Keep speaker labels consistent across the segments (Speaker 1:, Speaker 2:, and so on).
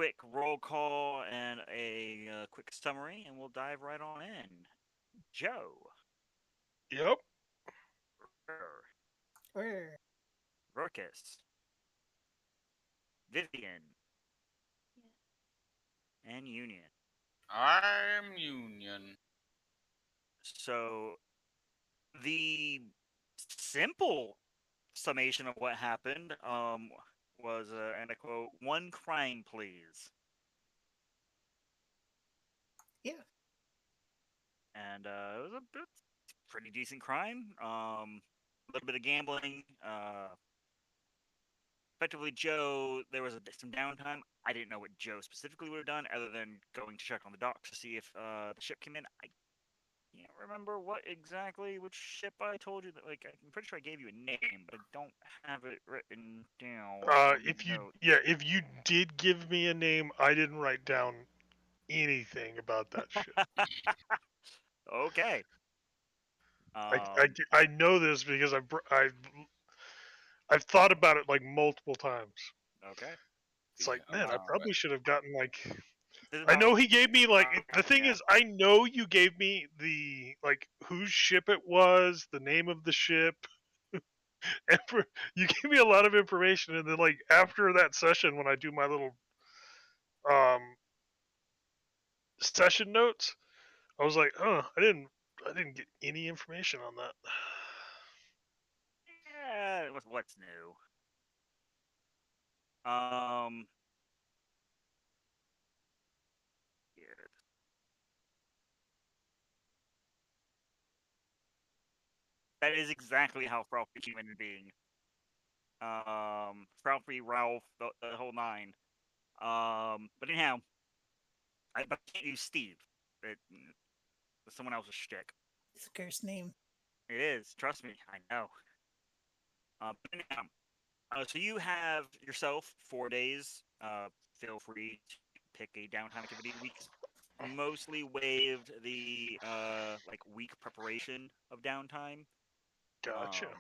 Speaker 1: quick roll call and a quick summary, and we'll dive right on in. Joe,
Speaker 2: Yep.
Speaker 1: Ruckus, Vivian, and Union.
Speaker 3: I'm Union.
Speaker 1: So the simple summation of what happened was, and I quote, "One crime, please."
Speaker 4: Yeah.
Speaker 1: And it was a pretty decent crime. A little bit of gambling. Effectively, Joe, there was some downtime. I didn't know what Joe specifically would have done, other than going to check on the docks to see if the ship came in. I can't remember which ship I told you that. Like, I'm pretty sure I gave you a name, but I don't have it written down on the note.
Speaker 2: If you did give me a name, I didn't write down anything about that shit.
Speaker 1: Okay.
Speaker 2: I know this because I've thought about it like multiple times.
Speaker 1: Okay.
Speaker 2: It's like, man, I
Speaker 1: Um,
Speaker 2: probably should have gotten like.
Speaker 1: this is
Speaker 2: I
Speaker 1: how.
Speaker 2: know he gave me like the thing
Speaker 1: Yeah.
Speaker 2: is I know you gave me the like whose ship it was, the name of the ship. And you gave me a lot of information, and then like after that session when I do my little um session notes, I was like, oh, I didn't get any information on that.
Speaker 1: Yeah. What's new? Um. Yeah. That is exactly how Frau became a human being. Fralfie, Ralph, the whole nine. But anyhow, but I can't use Steve. It's someone else's shtick.
Speaker 4: It's a cursed name.
Speaker 1: It is. Trust me, I know. But anyhow, so you have yourself 4 days. Feel free to pick a downtime activity. Weeks mostly waived the like week preparation of downtime.
Speaker 2: Gotcha.
Speaker 1: Um,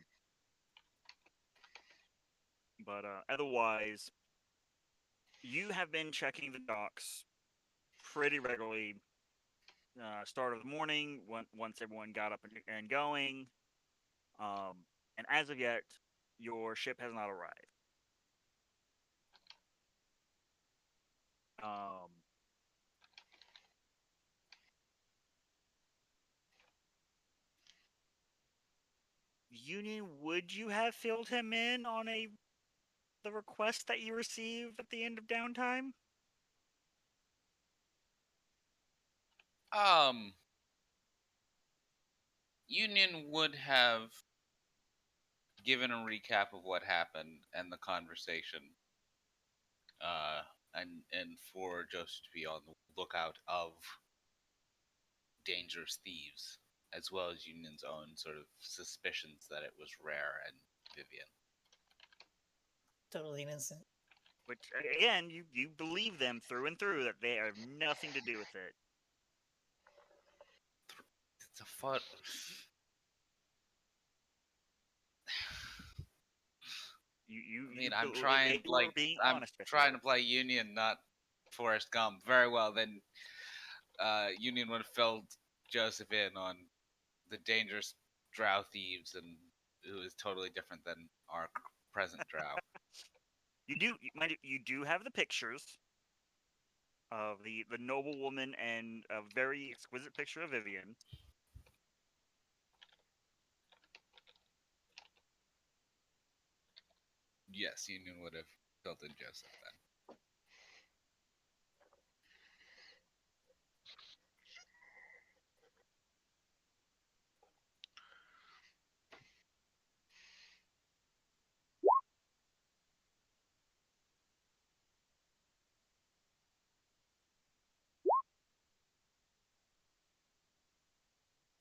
Speaker 1: but otherwise, you have been checking the docks pretty regularly. Start of the morning, once everyone got up and going. Um, and as of yet, your ship has not arrived. Um, Union, would you have filled him in on the request that you received at the end of downtime?
Speaker 3: Um, Union would have given a recap of what happened and the conversation, uh, and for Joseph to be on the lookout of dangerous thieves, as well as Union's own sort of suspicions that it was Rare and Vivian.
Speaker 4: Totally innocent.
Speaker 1: Which again, you believe them through and through that they have nothing to do with it.
Speaker 3: It's a fun. I mean, I'm trying
Speaker 1: They were
Speaker 3: like
Speaker 1: being
Speaker 3: I'm
Speaker 1: honest with
Speaker 3: trying
Speaker 1: you.
Speaker 3: to play Union, not Forrest Gump. Very well, then Union would have filled Joseph in on the dangerous drow thieves, and who is totally different than our present drow.
Speaker 1: Mind you do have the pictures of the noble woman and a very exquisite picture of Vivian.
Speaker 3: Yes, Union would have filled in Joseph then.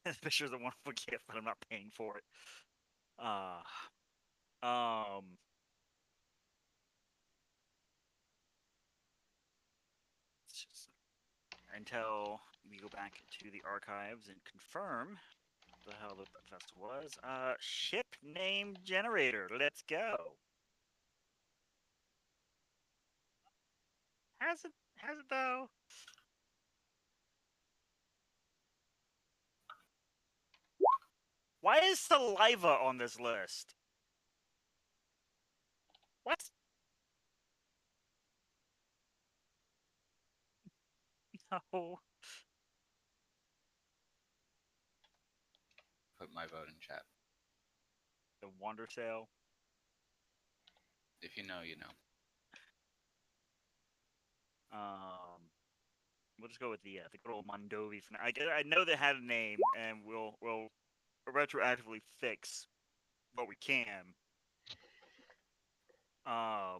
Speaker 1: This picture is a wonderful gift, but I'm not paying for it. Uh, um, just, until we go back to the archives and confirm the hell the fest was. Ship name generator. Let's go. Has it? Has it though? Why is saliva on this list? What? No.
Speaker 3: Put my vote in chat.
Speaker 1: The Wonder Sail.
Speaker 3: If you know, you know.
Speaker 1: We'll just go with the good old Mondovi for now. I know they had a name, and we'll retroactively fix what we can. I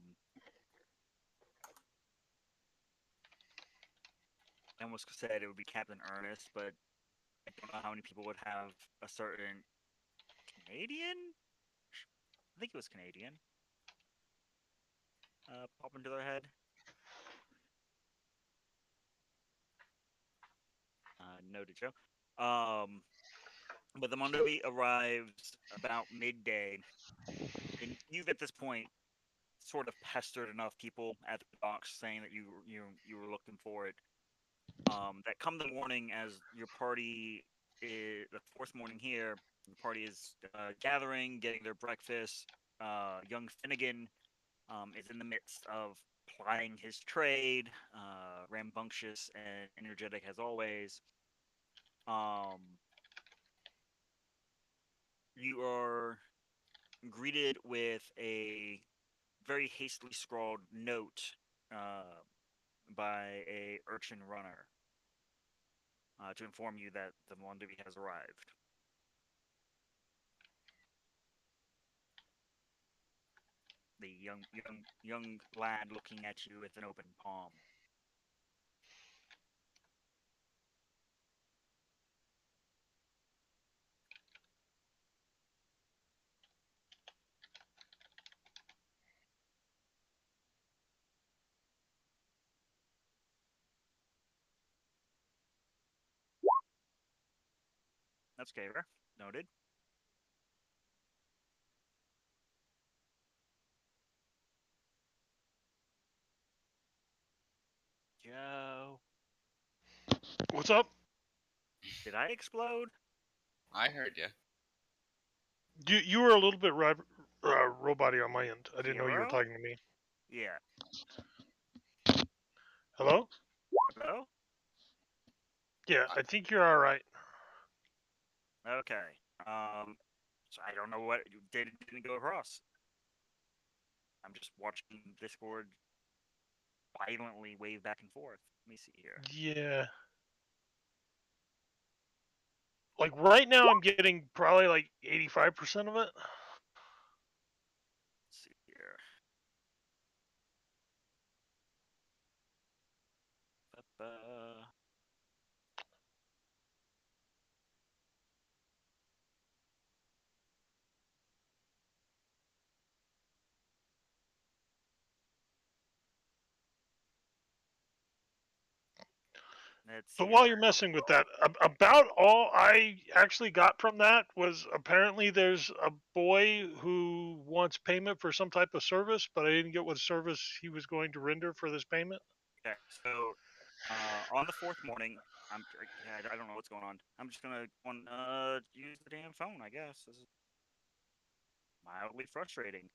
Speaker 1: almost said it would be Captain Ernest, but I don't know how many people would have a certain Canadian. I think it was Canadian. Pop into their head. Noted, Joe. But the Mondovi arrives about midday, and you've at this point sort of pestered enough people at the docks saying that you were looking for it. That come the morning as your party is the fourth morning here. The party is gathering, getting their breakfast. Young Finnegan is in the midst of plying his trade, rambunctious and energetic as always. You are greeted with a very hastily scrawled note uh, by a urchin runner to inform you that the Mondovi has arrived. The young lad looking at you with an open palm. That's Gaver. Noted. Joe.
Speaker 2: What's up?
Speaker 1: Did I explode?
Speaker 3: I heard you.
Speaker 2: You were a little bit roboty on my end. I didn't know you were
Speaker 1: Hero?
Speaker 2: talking to me.
Speaker 1: Yeah.
Speaker 2: Hello?
Speaker 1: Hello?
Speaker 2: Yeah, I think you're all right.
Speaker 1: Okay. So I don't know what didn't go across. I'm just watching Discord violently wave back and forth. Let me see here.
Speaker 2: Yeah. Like right now, I'm getting probably like 85% of it.
Speaker 1: Let's see here. Ba-ba. Let's
Speaker 2: So
Speaker 1: see
Speaker 2: while
Speaker 1: here.
Speaker 2: you're messing with that, about all I actually got from that was apparently there's a boy who wants payment for some type of service, but I didn't get what service he was going to render for this payment.
Speaker 1: Okay, so on the fourth morning, I don't know what's going on. I'm just gonna use the damn phone. I guess this is mildly frustrating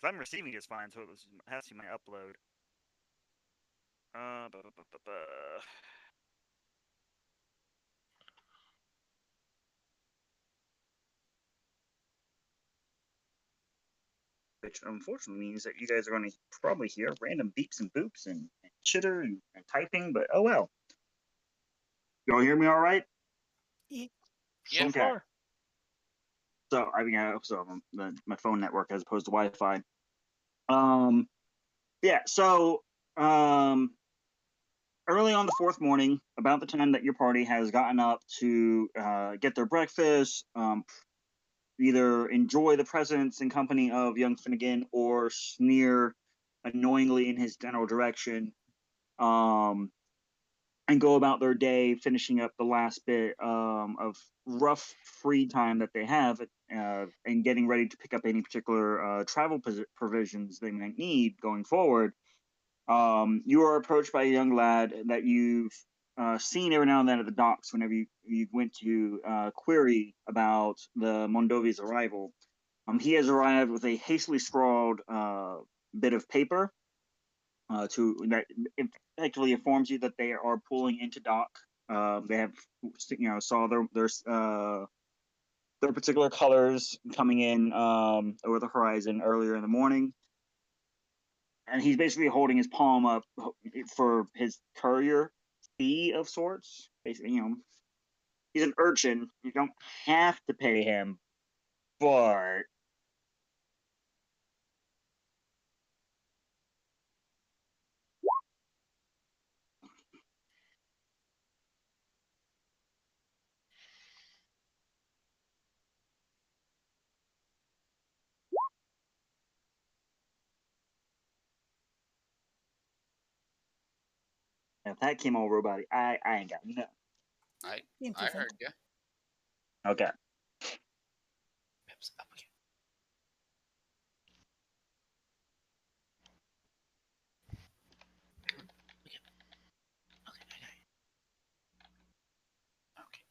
Speaker 1: because I'm receiving just fine, so has to be my upload. Uh, bu- bu- bu- bu- bu- Which unfortunately means that you guys are going to probably hear random beeps and boops and chitter and typing, but oh well. Y'all hear me all right?
Speaker 4: Yeah.
Speaker 2: So
Speaker 1: Okay.
Speaker 2: far.
Speaker 1: So my phone network as opposed to Wi-Fi. Yeah. So early on the fourth morning, about the time that your party has gotten up to get their breakfast, either enjoy the presence and company of young Finnegan or sneer annoyingly in his general direction.
Speaker 5: and go about their day, finishing up the last bit of rough free time that they have, and getting ready to pick up any particular travel provisions they might need going forward. You are approached by a young lad that you've seen every now and then at the docks whenever you went to query about the Mondovi's arrival. He has arrived with a hastily scrawled bit of paper to that effectively informs you that they are pulling into dock. They have, saw their particular colors coming in over the horizon earlier in the morning, and he's basically holding his palm up for his courier fee of sorts. Basically, he's an urchin. You don't have to pay him, but if that came all robotic, I ain't got no.
Speaker 3: I
Speaker 4: Interesting.
Speaker 3: heard you.
Speaker 5: Okay.
Speaker 3: Pips up again. Okay, I got you. Okay.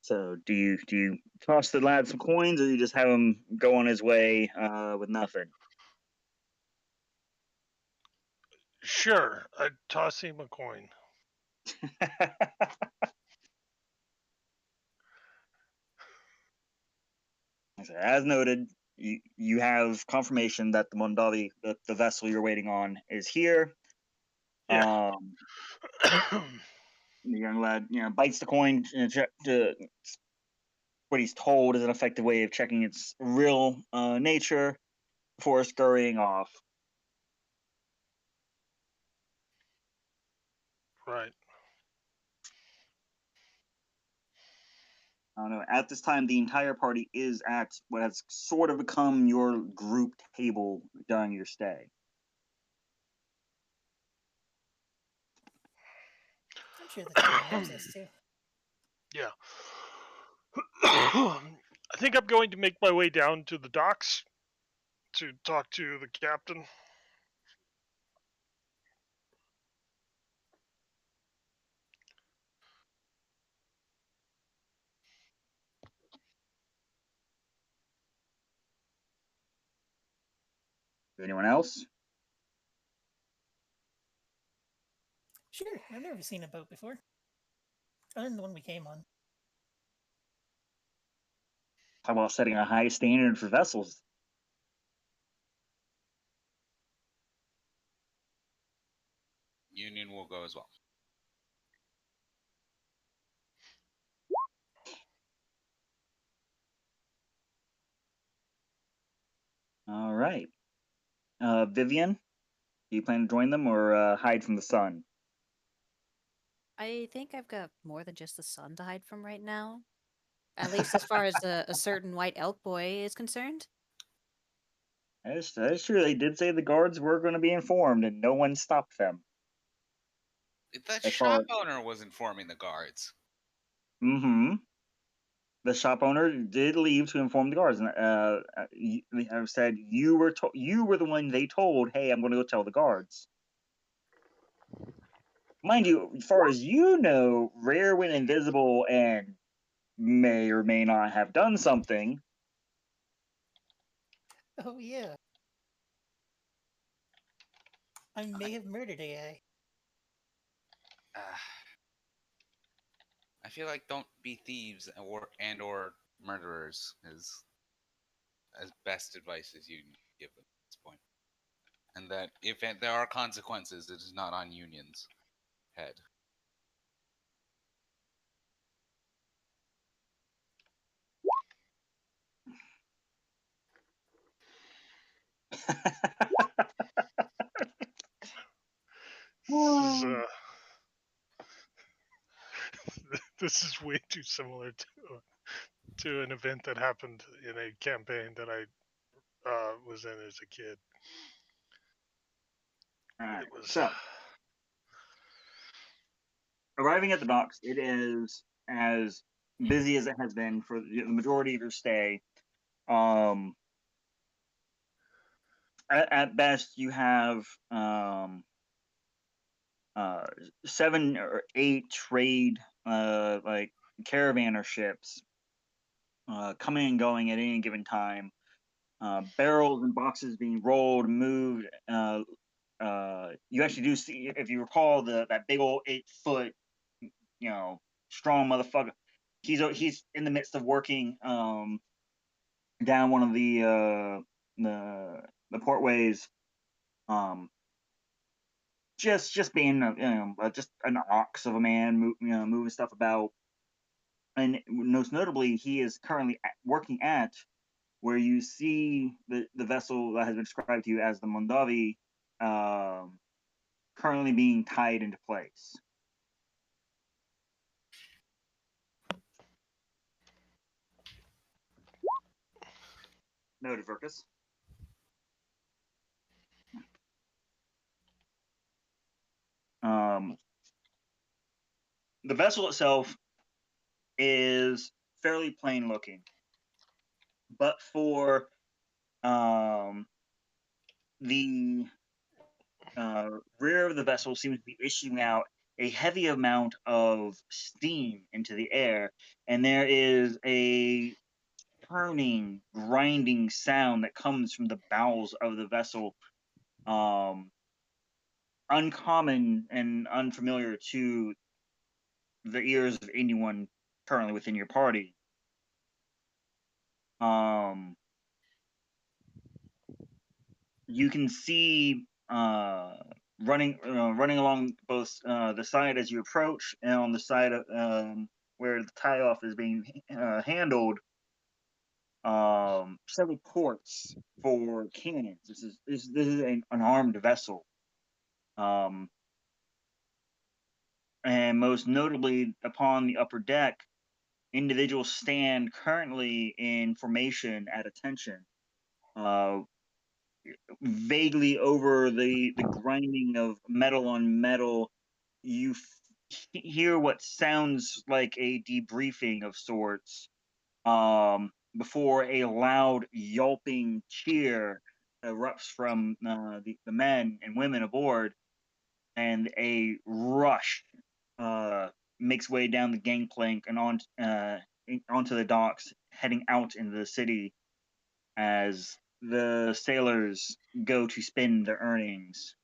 Speaker 5: So do you toss the lad some coins, or you just have him go on his way with nothing?
Speaker 2: Sure, I'd toss him a coin.
Speaker 5: As noted, you have confirmation that the Mondavi, the vessel you're waiting on, is here.
Speaker 2: Yeah.
Speaker 5: The young lad, bites the coin. What he's told is an effective way of checking its real nature before scurrying off.
Speaker 2: Right.
Speaker 5: I don't know. At this time, the entire party is at what has sort of become your group table during your stay.
Speaker 4: I'm sure the table knows us too.
Speaker 2: Yeah. I think I'm going to make my way down to the docks to talk to the captain.
Speaker 5: Anyone else?
Speaker 4: Sure, I've never seen a boat before. Other than the one we came on.
Speaker 5: How about setting a high standard for vessels?
Speaker 3: Union will go as well.
Speaker 5: All right. Vivian, do you plan to join them or hide from the sun?
Speaker 6: I think I've got more than just the sun to hide from right now. At least as far as a certain white elk boy is concerned.
Speaker 5: That is true. They did say the guards were going to be informed, and no one stopped them.
Speaker 3: The
Speaker 5: As
Speaker 3: shop
Speaker 5: far,
Speaker 3: owner was informing the guards.
Speaker 5: mm-hmm. The shop owner did leave to inform the guards, and I've said you were the one they told. Hey, I'm going to go tell the guards. Mind you, as far as you know, Rare went invisible and may or may not have done something.
Speaker 4: Oh yeah. I may have murdered AI.
Speaker 3: I feel like don't be thieves or murderers is as best advice as you can give them at this point. And that if there are consequences, it is not on Union's head.
Speaker 2: This is this is way too similar to an event that happened in a campaign that I was in as a kid.
Speaker 5: All right.
Speaker 2: It was
Speaker 5: So, arriving at the docks, it is as busy as it has been for the majority of your stay. At best, you have 7 or 8 trade like caravanner ships coming and going at any given time. Barrels and boxes being rolled, moved. You actually do see, if you recall, that big old 8-foot, strong motherfucker. He's in the midst of working down one of the portways. Just being just an ox of a man, moving stuff about. And most notably, he is currently working at where you see the vessel that has been described to you as the Mondavi currently being tied into place. Noted, Verkus. The vessel itself is fairly plain looking, but for the rear of the vessel seems to be issuing out a heavy amount of steam into the air, and there is a turning, grinding sound that comes from the bowels of the vessel, uncommon and unfamiliar to the ears of anyone currently within your party. You can see running along both the side as you approach, and on the side of where the tie off is being handled, several ports for cannons. This is an armed vessel, and most notably upon the upper deck, individuals stand currently in formation at attention. Vaguely over the grinding of metal on metal, you hear what sounds like a debriefing of sorts, before a loud yelping cheer erupts from the men and women aboard, and a rush makes way down the gangplank and onto the docks, heading out into the city as the sailors go to spend their earnings.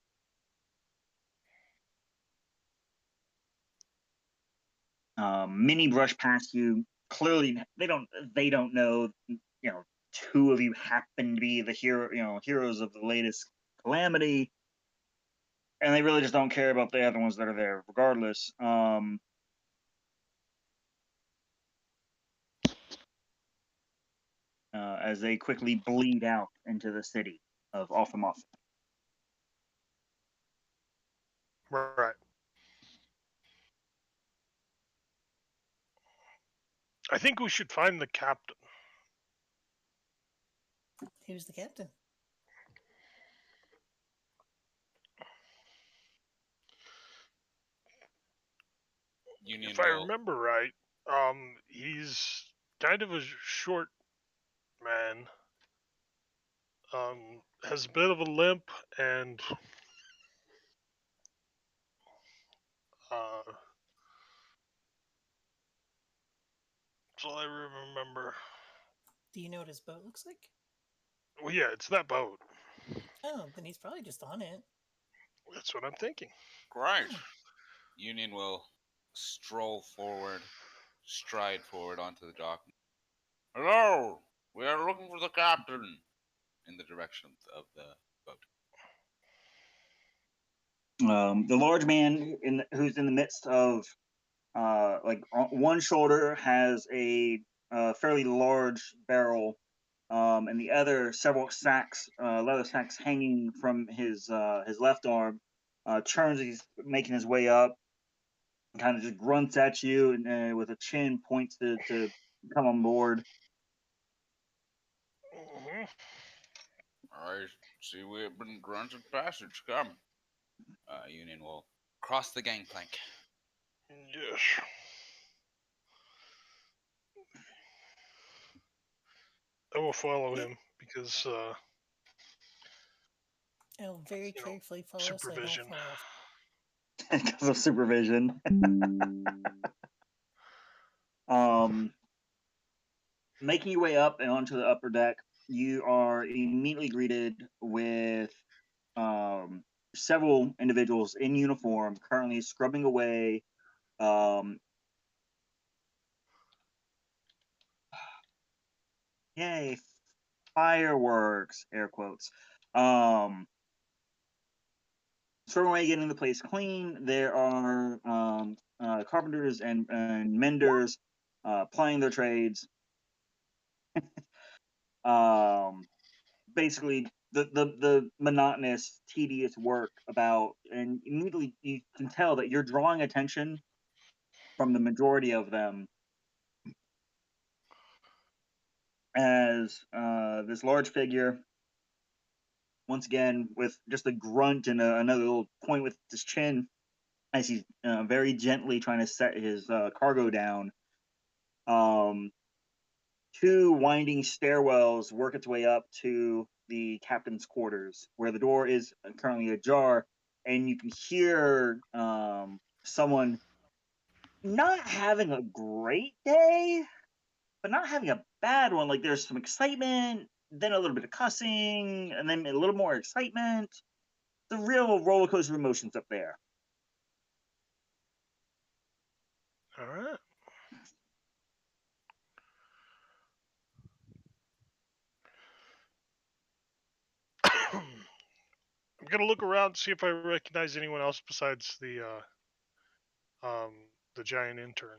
Speaker 5: Many brush past you. Clearly, they don't know. Two of you happen to be the heroes of the latest calamity, and they really just don't care about the other ones that are there, regardless. As they quickly bleed out into the city of Alphamoth.
Speaker 2: right. I think we should find the captain.
Speaker 4: Who's the captain?
Speaker 3: Union
Speaker 2: If I
Speaker 3: will.
Speaker 2: remember right, he's kind of a short man. Has a bit of a limp, and that's all I remember.
Speaker 4: Do you know what his boat looks like?
Speaker 2: Well, yeah, it's that boat.
Speaker 4: Oh, then he's probably just on it.
Speaker 2: That's what I'm thinking.
Speaker 3: Great. Union will stride forward onto the dock. Hello, we are looking for the captain. In the direction of the boat.
Speaker 5: The large man who's in the midst of one shoulder has a fairly large barrel, and the other several sacks, leather sacks hanging from his left arm. Turns, he's making his way up, kind of just grunts at you, and with a chin points to come on board.
Speaker 2: Mm-hmm.
Speaker 3: I see we have been granted passage. Come. Union will cross the gangplank.
Speaker 2: Yes. I will follow him because
Speaker 4: I'll very carefully follow so I don't
Speaker 2: supervision.
Speaker 4: fall off.
Speaker 5: Because of supervision. Making your way up and onto the upper deck, you are immediately greeted with several individuals in uniform currently scrubbing away yay, fireworks, air quotes. Scrubbing away, getting the place clean. There are carpenters and menders plying their trades. Basically the monotonous, tedious work about, and immediately you can tell that you're drawing attention from the majority of them as this large figure, once again with just a grunt and another little point with his chin, as he's very gently trying to set his cargo down. Two winding stairwells work its way up to the captain's quarters, where the door is currently ajar, and you can hear someone not having a great day, but not having a bad one. Like there's some excitement, then a little bit of cussing, and then a little more excitement. The real roller coaster of emotions up there.
Speaker 2: All right. I'm gonna look around to see if I recognize anyone else besides the giant intern.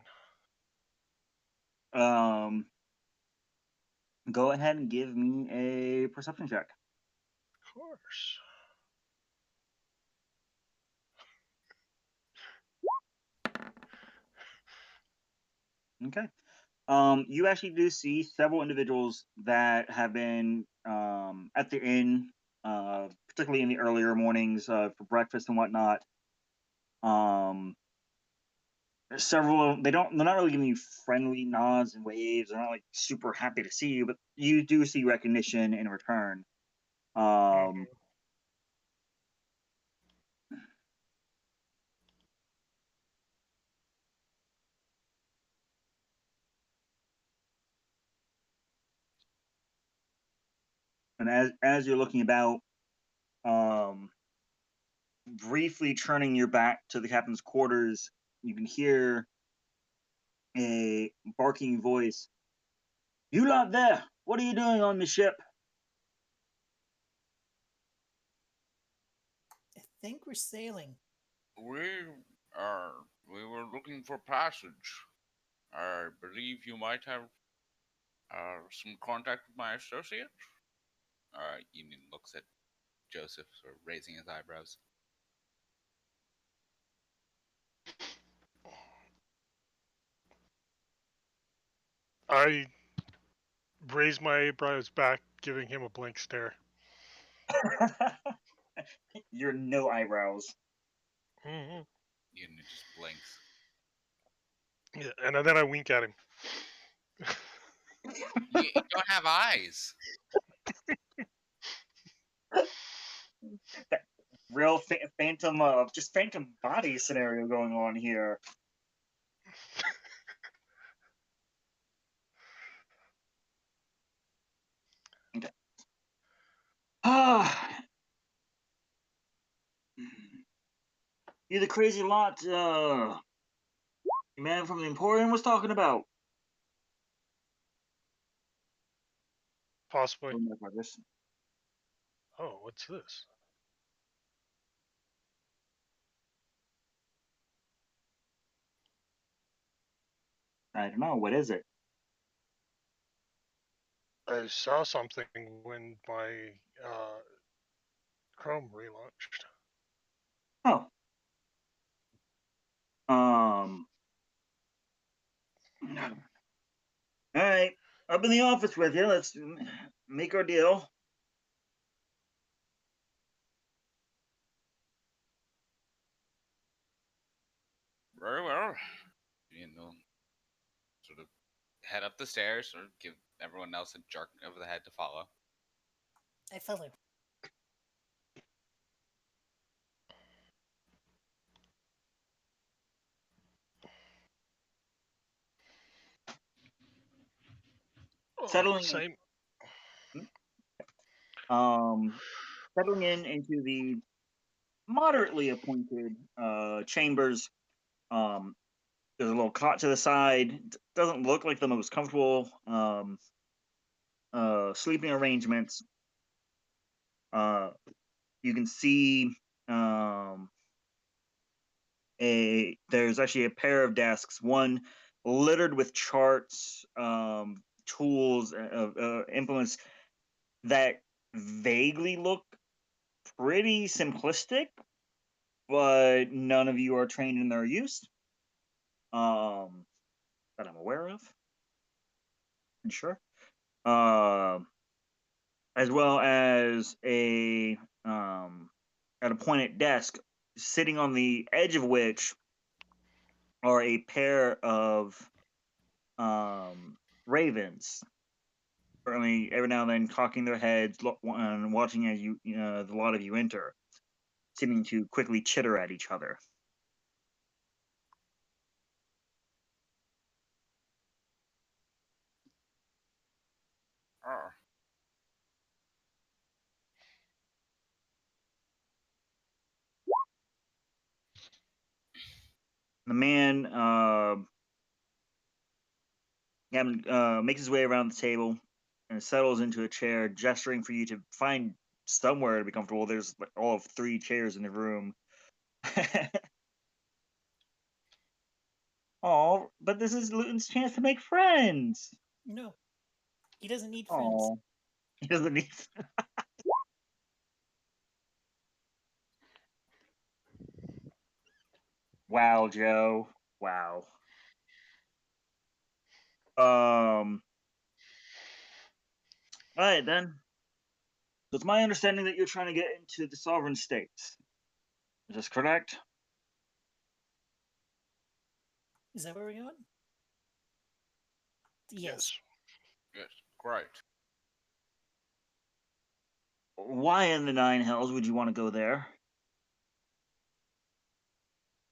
Speaker 5: Go ahead and give me a perception check.
Speaker 2: Of course.
Speaker 5: Okay. You actually do see several individuals that have been at the inn, particularly in the earlier mornings for breakfast and whatnot. Several they're not really giving you friendly nods and waves. They're not like super happy to see you, but you do see recognition in return. Um, and as you're looking about, um, briefly turning your back to the captain's quarters, you can hear a barking voice. You lot there, what are you doing on the ship?
Speaker 4: I think we're sailing.
Speaker 3: We were looking for passage. I believe you might have some contact with my associate. Union looks at Joseph, sort of raising his eyebrows.
Speaker 2: I raise my eyebrows back, giving him a blank stare.
Speaker 5: You're no eyebrows.
Speaker 2: Mm-hmm.
Speaker 3: Union just blinks.
Speaker 2: Yeah, and then I wink at him.
Speaker 3: You don't have eyes.
Speaker 5: That real phantom just phantom body scenario going on here. Okay. You the crazy lot man from the Emporium was talking about.
Speaker 2: Possibly.
Speaker 5: Oh, motherfuckers.
Speaker 2: Oh, what's this?
Speaker 5: I don't know, what is it?
Speaker 2: I saw something when my Chrome relaunched.
Speaker 5: Oh. All right, up in the office with you. Let's make our deal.
Speaker 3: Very well. Sort of head up the stairs, or give everyone else a jerk over the head to follow.
Speaker 4: I follow.
Speaker 5: Settling
Speaker 2: Same.
Speaker 5: settling into the moderately appointed chambers. There's a little cot to the side. Doesn't look like the most comfortable sleeping arrangements. You can see there's actually a pair of desks, one littered with charts, tools, implements that vaguely look pretty simplistic, but none of you are trained in their use. That I'm aware of. Sure. As well as an appointed desk, sitting on the edge of which are a pair of ravens. Currently, every now and then, cocking their heads and watching as the lot of you enter, seeming to quickly chitter at each other.
Speaker 3: Oh.
Speaker 5: The man makes his way around the table and settles into a chair, gesturing for you to find somewhere to be comfortable. There's all of 3 chairs in the room. Oh, but this is Luton's chance to make friends.
Speaker 4: No, he doesn't need friends.
Speaker 5: Oh, he doesn't need. Wow, Joe. Wow. All right then. So it's my understanding that you're trying to get into the sovereign states. Is this correct?
Speaker 4: Is that where we're going? Yes.
Speaker 3: Yes, great.
Speaker 5: Why in the 9 hells would you want to go there?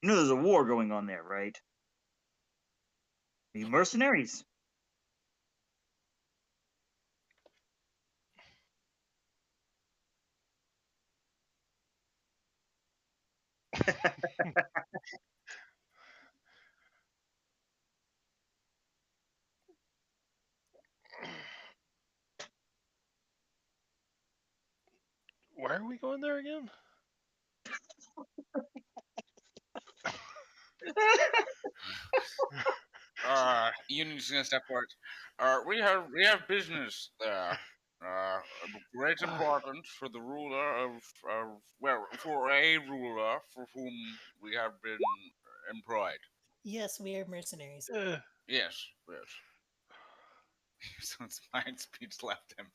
Speaker 5: You know there's a war going on there, right? Are you mercenaries?
Speaker 2: Why are we going there again?
Speaker 3: Union's gonna step forward. We have business there. Of great importance for the ruler for a ruler for whom we have been employed.
Speaker 4: Yes, we are mercenaries.
Speaker 3: Yes, yes. So his mind speech left him.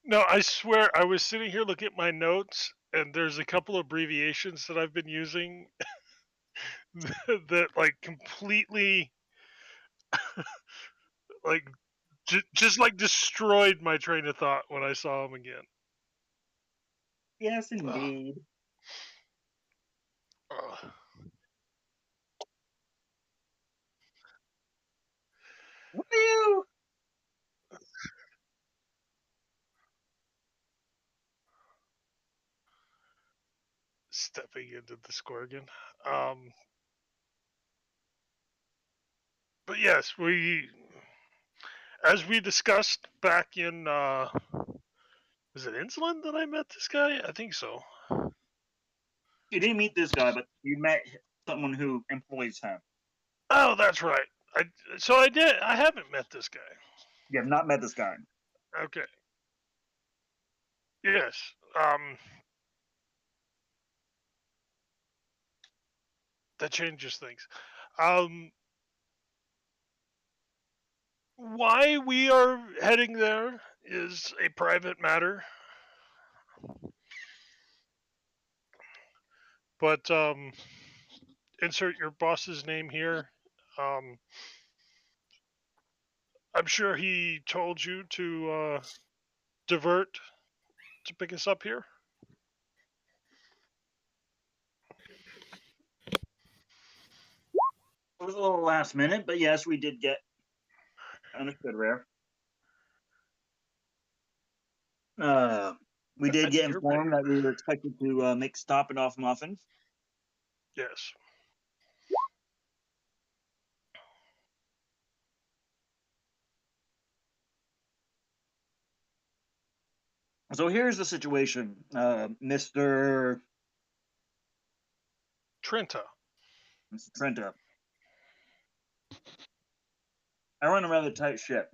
Speaker 2: No, I swear I was sitting here looking at my notes, and there's a couple abbreviations that I've been using that like completely like just like destroyed my train of thought when I saw him again.
Speaker 5: Yes, indeed.
Speaker 2: Ugh.
Speaker 5: What are you?
Speaker 2: Stepping into the Scorpion. But yes, as we discussed back in, was it Insulin that I met this guy? I think so.
Speaker 5: You didn't meet this guy, but you met someone who employs him.
Speaker 2: Oh, that's right. I did. I haven't met this guy.
Speaker 5: You have not met this guy.
Speaker 2: Okay. Yes. That changes things. Why we are heading there is a private matter. But insert your boss's name here. Um, I'm sure he told you to divert to pick us up here.
Speaker 5: It was a little last minute, but yes, we did get understood, Rare. We did
Speaker 2: That's
Speaker 5: get
Speaker 2: your
Speaker 5: informed that we were expected to make a stop in Off Muffin.
Speaker 2: Yes.
Speaker 5: So here's the situation, Mr.
Speaker 2: Trenta.
Speaker 5: Trenta. I run a rather tight ship.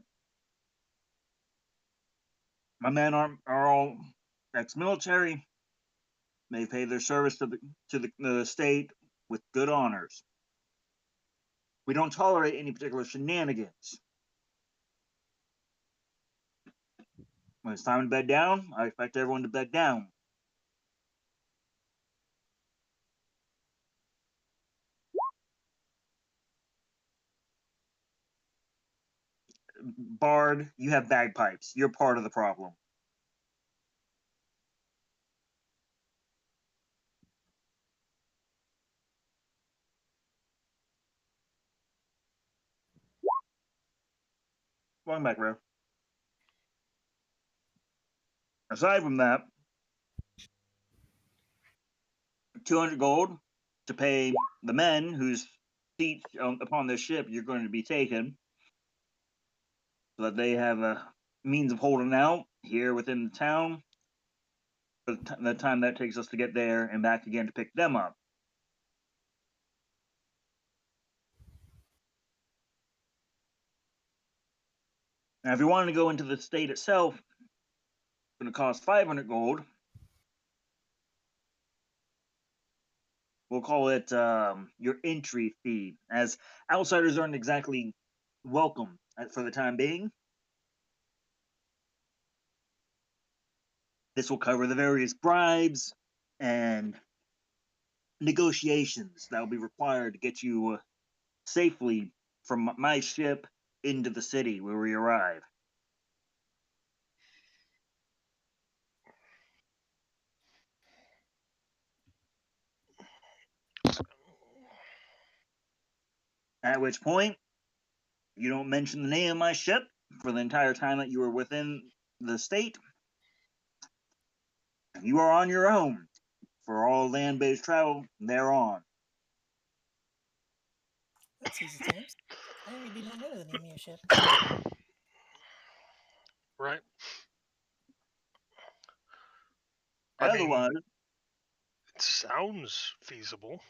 Speaker 5: My men are all ex-military. They pay their service to the state with good honors. We don't tolerate any particular shenanigans. When it's time to bed down, I expect everyone to bed down. Bard, you have bagpipes. You're part of the problem. Welcome back, bro. Aside from that, 200 gold to pay the men whose seats upon this ship you're going to be taken, so that they have a means of holding out here within the town for the time that takes us to get there and back again to pick them up. Now, if you wanted to go into the state itself, it's going to cost 500 gold. We'll call it your entry fee, as outsiders aren't exactly welcome for the time being. This will cover the various bribes and negotiations that will be required to get you safely from my ship into the city where we arrive. At which point, you don't mention the name of my ship for the entire time that you are within the state. You are on your own for all land-based travel thereon.
Speaker 4: That's easy times. I really don't know the name of your ship.
Speaker 2: Right. I
Speaker 5: Otherwise,
Speaker 2: mean, it sounds feasible.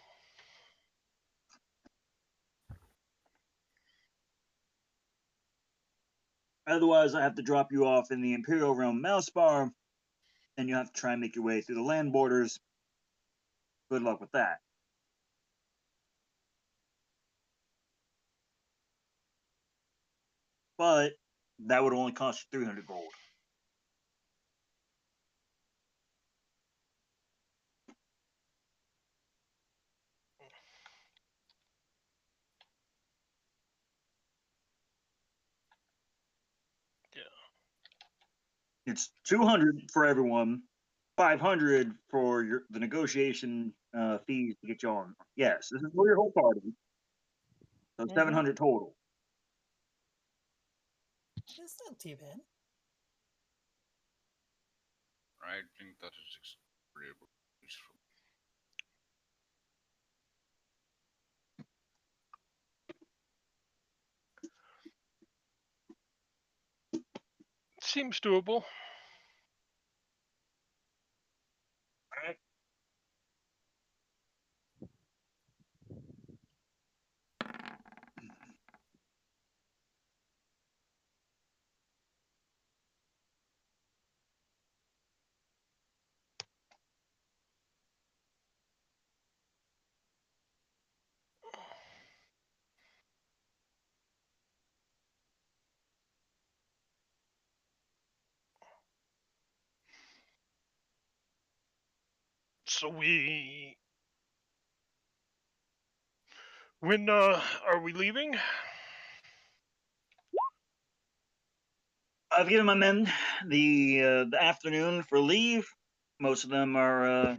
Speaker 5: I have to drop you off in the Imperial Realm Mouse Bar, and you have to try and make your way through the land borders. Good luck with that. But that would only cost you 300 gold.
Speaker 2: Yeah.
Speaker 5: It's 200 for everyone, 500 for the negotiation fees to get you on. Yes, this is for your whole party. So 700 total.
Speaker 4: It's not too bad.
Speaker 3: I think that is agreeable.
Speaker 2: Seems doable.
Speaker 5: All right.
Speaker 2: So we When are we leaving?
Speaker 5: I've given my men the afternoon for leave. Most of them are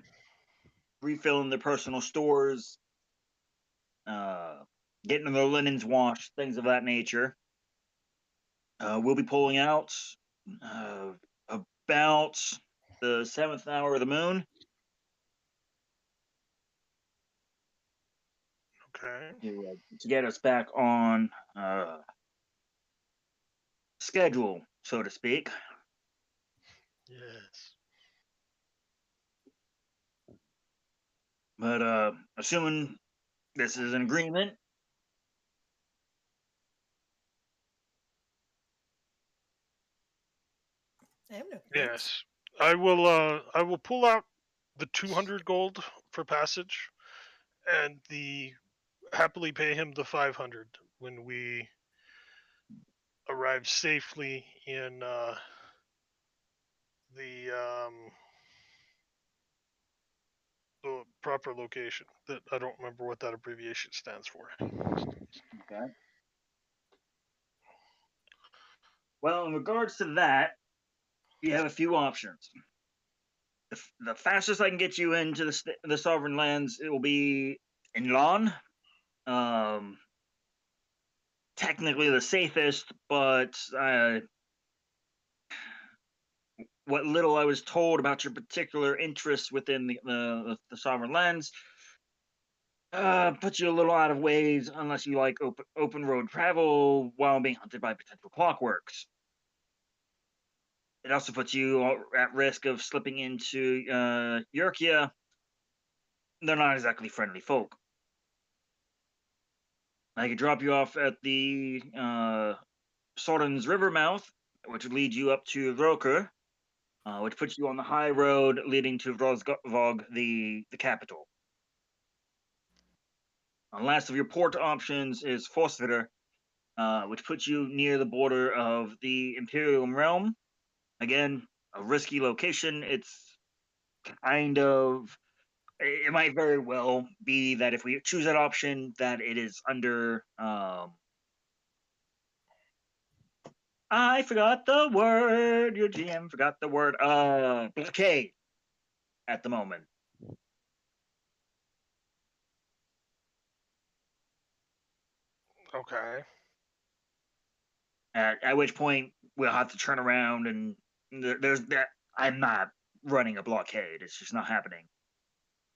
Speaker 5: refilling their personal stores, uh, getting their linens washed, things of that nature. We'll be pulling out uh, about the 7th hour of the moon
Speaker 2: Okay.
Speaker 5: to get us back on schedule, so to speak.
Speaker 2: Yes.
Speaker 5: But assuming this is an agreement,
Speaker 4: I have no complaints.
Speaker 2: Yes. I will pull out the 200 gold for passage, and happily pay him the 500 when we arrive safely in the the proper location. That I don't remember what that abbreviation stands for.
Speaker 5: okay. Well, in regards to that, you have a few options. The fastest I can get you into the sovereign lands, it will be in Ilhern. Um, technically the safest, but what little I was told about your particular interests within the sovereign lands puts you a little out of ways unless you like open road travel while being hunted by potential clockworks. It also puts you at risk of slipping into Yurkia. They're not exactly friendly folk. I could drop you off at the Sorden's river mouth, which would lead you up to Vroker, which puts you on the high road leading to Vrozvog, the capital. Last of your port options is Forsvitter, which puts you near the border of the Imperial Realm. Again, a risky location. It's kind of. It might very well be that if we choose that option, that it is under. I forgot the word. Your GM forgot the word. Blockade at the moment.
Speaker 2: Okay.
Speaker 5: At which point we'll have to turn around and there's that. I'm not running a blockade. It's just not happening.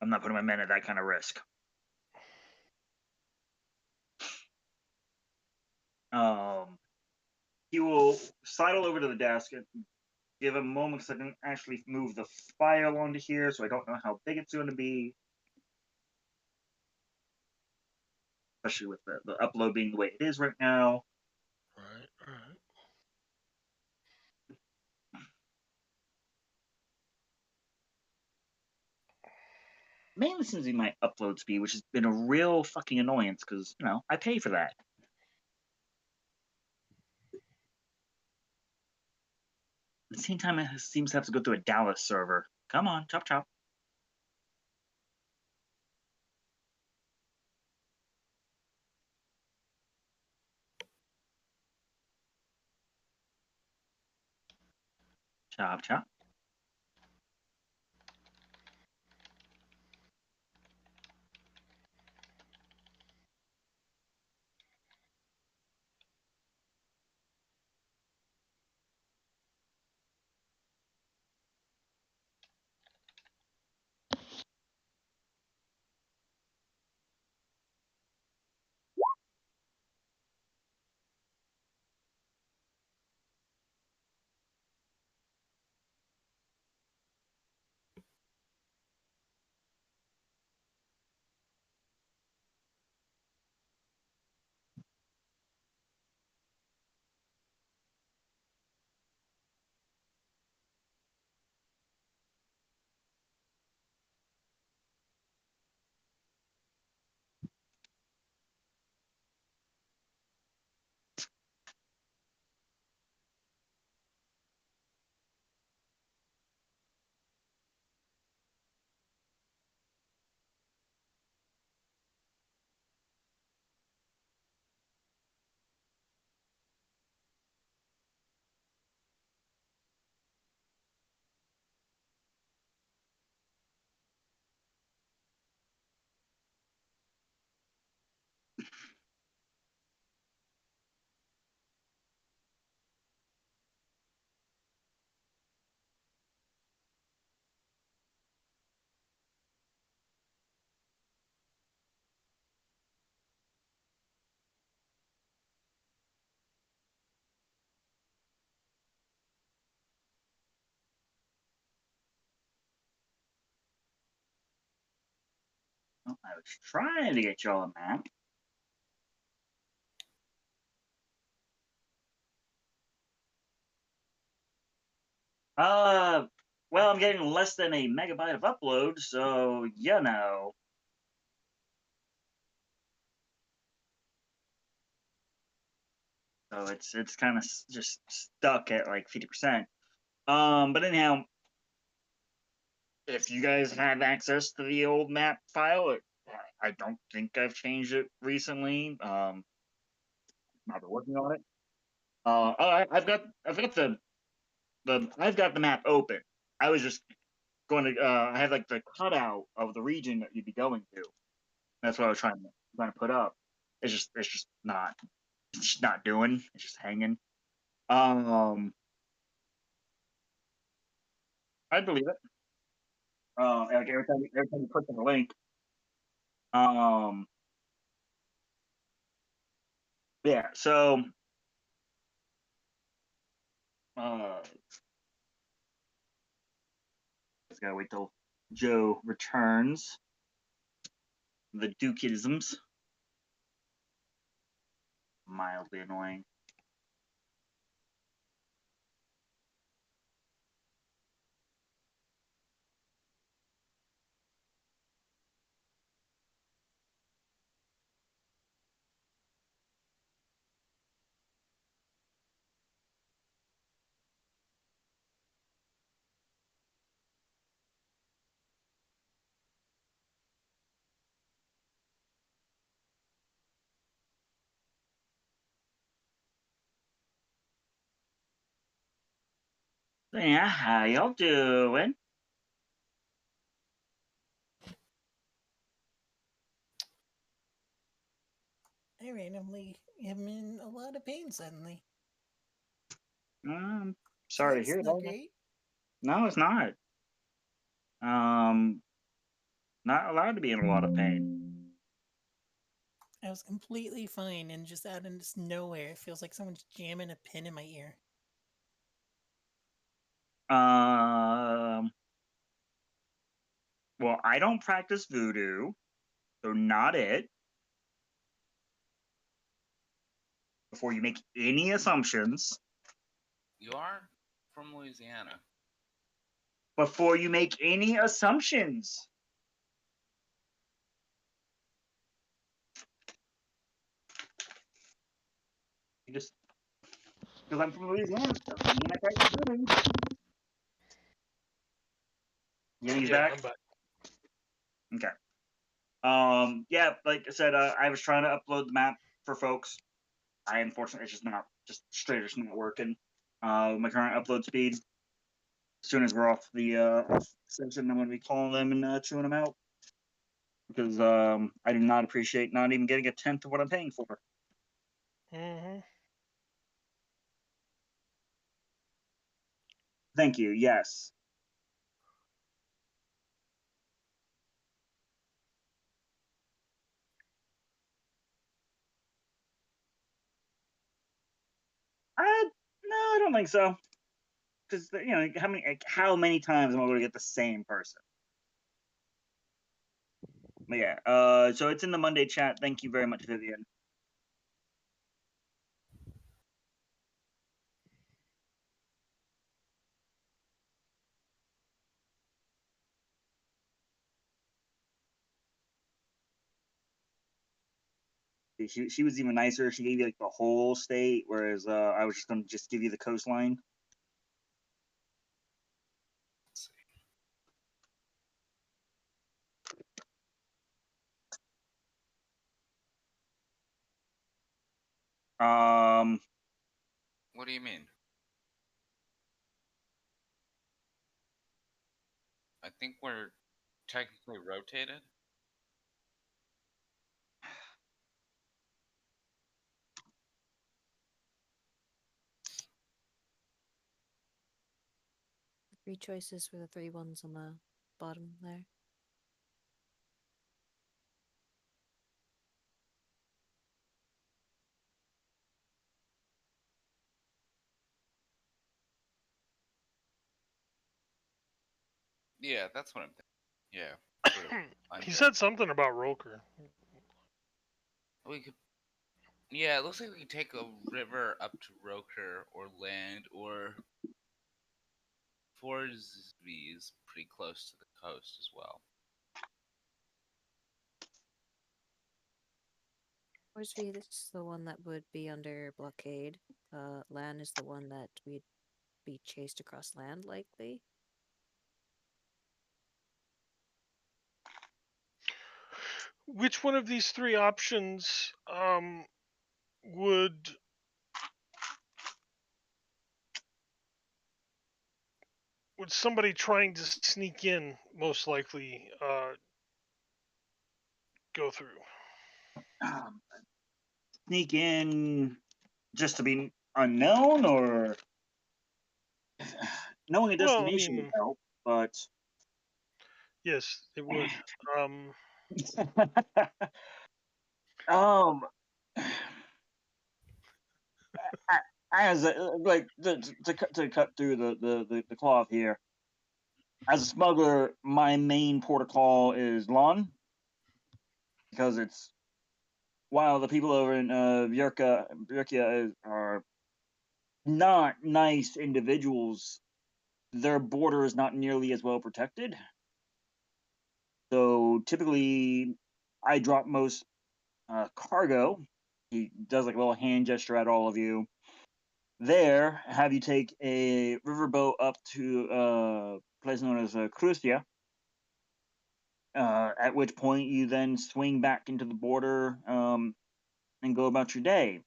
Speaker 5: I'm not putting my men at that kind of risk. He will sidle over to the desk and give a moment so I can actually move the file onto here, so I don't know how big it's going to be, especially with the upload being the way it is right now.
Speaker 2: Right.
Speaker 5: Mainly seems to be my upload speed, which has been a real fucking annoyance because, I pay for that. At the same time, it seems to have to go through a Dallas server. Come on, chop chop. Chop chop. was trying to get y'all a map. Well, I'm getting less than a megabyte of upload, so you know. So it's kind of just stuck at like 50%. But anyhow, if you guys have access to the old map file, I don't think I've changed it recently. I've been working on it. I've got the map open. I was just going to I have like the cutout of the region that you'd be going to. That's what I was trying to put up. It's just not doing. It's just hanging. I believe it. Like every time you click on the link, um, yeah. So, just gotta wait till Joe returns. The Dukisms, mildly annoying. Yeah, how y'all doing?
Speaker 4: I randomly am in a lot of pain suddenly. So
Speaker 5: Sorry to
Speaker 4: that's
Speaker 5: hear
Speaker 4: not
Speaker 5: that.
Speaker 4: great.
Speaker 5: No, it's not. Um, not allowed to be in a lot of pain.
Speaker 4: I was completely fine, and just out of this nowhere, it feels like someone's jamming a pin in my ear.
Speaker 5: Um, well, I don't practice voodoo, so not it. Before you make any assumptions,
Speaker 3: You are from Louisiana.
Speaker 5: before you make any assumptions. You just because I'm from Louisiana, doesn't mean I practice voodoo. Yeah, he's back.
Speaker 2: I'm back.
Speaker 5: Okay. Yeah, like I said, I was trying to upload the map for folks. I unfortunately it's just straight just not working. My current upload speed. As soon as we're off the off session, I'm gonna be calling them and chewing them out because I do not appreciate not even getting a tenth of what I'm paying for.
Speaker 2: Mm-hmm.
Speaker 5: Thank you. Yes. No, I don't think so. Because you know how many times am I going to get the same person? But yeah. So it's in the Monday chat. Thank you very much, Vivian. She was even nicer. She gave you like the whole state, whereas I was just going to just give you the coastline.
Speaker 3: Let's see.
Speaker 5: Um,
Speaker 3: What do you mean? I think we're technically rotated.
Speaker 6: Three choices were the three ones on the bottom there.
Speaker 3: Yeah, that's what I'm thinking. Yeah.
Speaker 2: He said something about Roker.
Speaker 3: We could. Yeah, it looks like we could take a river up to Roker or land, or Forzby is pretty close to the coast as well.
Speaker 6: Orsby, this is the one that would be under blockade. Lan is the one that we'd be chased across land, likely.
Speaker 2: Which one of these three options would somebody trying to sneak in most likely go through?
Speaker 5: Sneak in just to be unknown, or knowing a
Speaker 2: Well, I
Speaker 5: destination would
Speaker 2: mean,
Speaker 5: help, but
Speaker 2: yes, it would.
Speaker 5: um, as like to cut through the cloth here. As a smuggler, my main port of call is Lon, because it's while the people over in Bjerkia are not nice individuals, their border is not nearly as well protected. So typically, I drop most cargo. He does like a little hand gesture at all of you. There, have you take a riverboat up to a place known as Krustia, at which point you then swing back into the border and go about your day.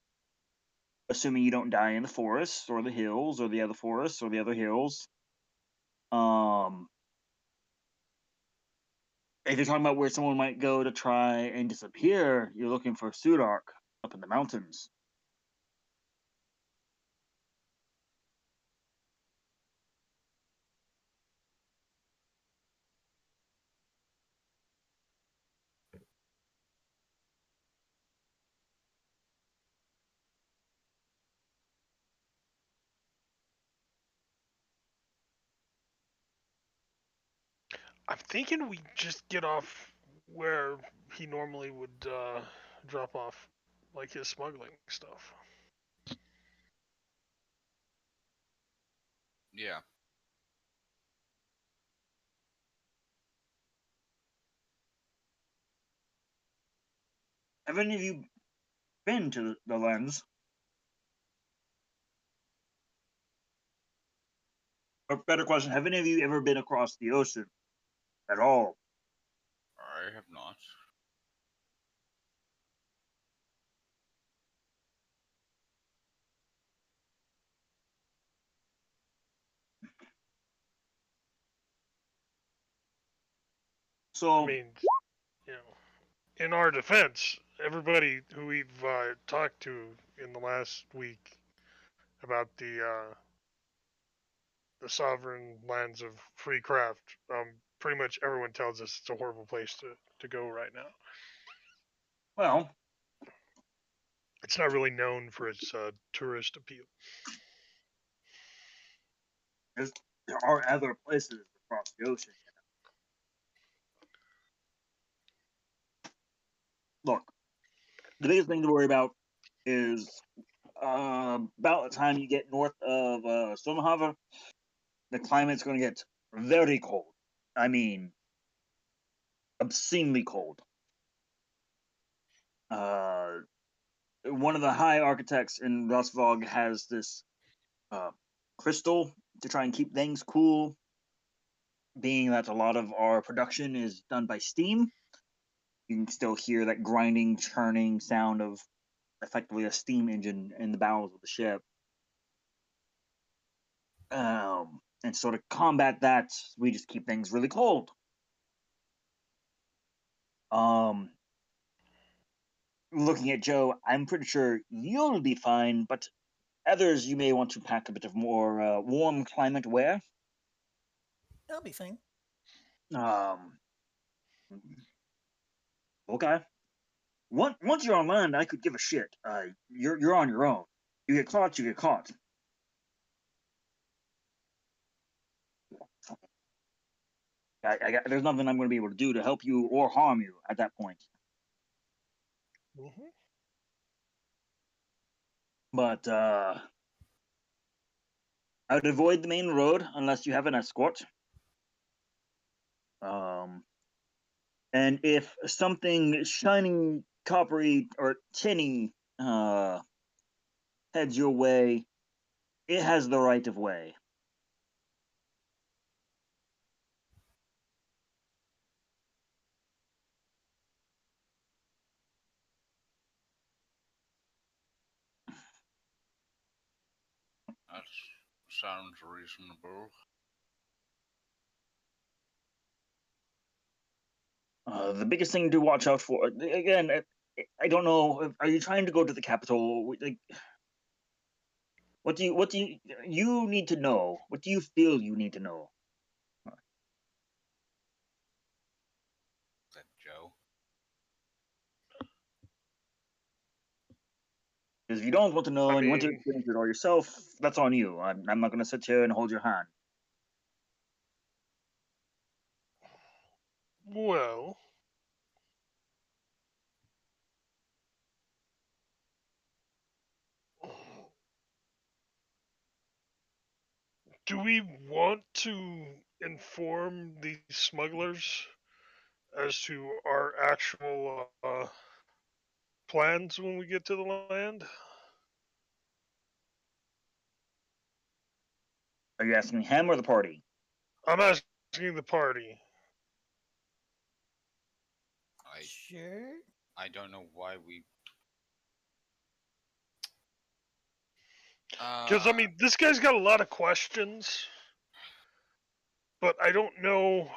Speaker 5: Assuming you don't die in the forests or the hills or the other forests or the other hills. Um, if you're talking about where someone might go to try and disappear, you're looking for Sudark up in the mountains.
Speaker 2: I'm thinking we just get off where he normally would drop off, like his smuggling stuff.
Speaker 3: Yeah.
Speaker 5: Have any of you been to the lens? Or better question, have any of you ever been across the ocean at all?
Speaker 3: I have not.
Speaker 5: So,
Speaker 2: I mean, you know, in our defense, everybody who we've talked to in the last week about the sovereign lands of free craft, pretty much everyone tells us it's a horrible place to go right now.
Speaker 5: well,
Speaker 2: It's not really known for its tourist appeal.
Speaker 5: there are other places across the ocean. Look, the biggest thing to worry about is about the time you get north of Sommerhaven, the climate's going to get very cold. I mean, obscenely cold. One of the high architects in Rosvog has this crystal to try and keep things cool, being that a lot of our production is done by steam. You can still hear that grinding, churning sound of effectively a steam engine in the bowels of the ship. And so to combat that, we just keep things really cold. Looking at Joe, I'm pretty sure you'll be fine, but others you may want to pack a bit of more warm climate wear.
Speaker 4: I'll be fine.
Speaker 5: Um, okay. Once you're on land, I could give a shit. You're on your own. You get caught, you get caught. there's nothing I'm going to be able to do to help you or harm you at that point.
Speaker 2: Mm-hmm.
Speaker 5: But I would avoid the main road unless you have an escort. And if something shiny, coppery, or tinny heads your way, it has the right of way.
Speaker 3: That sounds reasonable.
Speaker 5: The biggest thing to watch out for, again, I don't know. Are you trying to go to the capital? Like, what do you need to know? What do you feel you need to know?
Speaker 3: Said Joe.
Speaker 5: Because if you don't want to know
Speaker 2: I
Speaker 5: and you want to
Speaker 2: mean,
Speaker 5: experience it all yourself, that's on you. I'm not going to sit here and hold your hand.
Speaker 2: well, do we want to inform these smugglers as to our actual plans when we get to the land?
Speaker 5: Are you asking him or the party?
Speaker 2: I'm asking the party.
Speaker 4: Sure.
Speaker 3: I don't know why we.
Speaker 2: Because, I mean, this guy's got a lot of questions, but I don't know.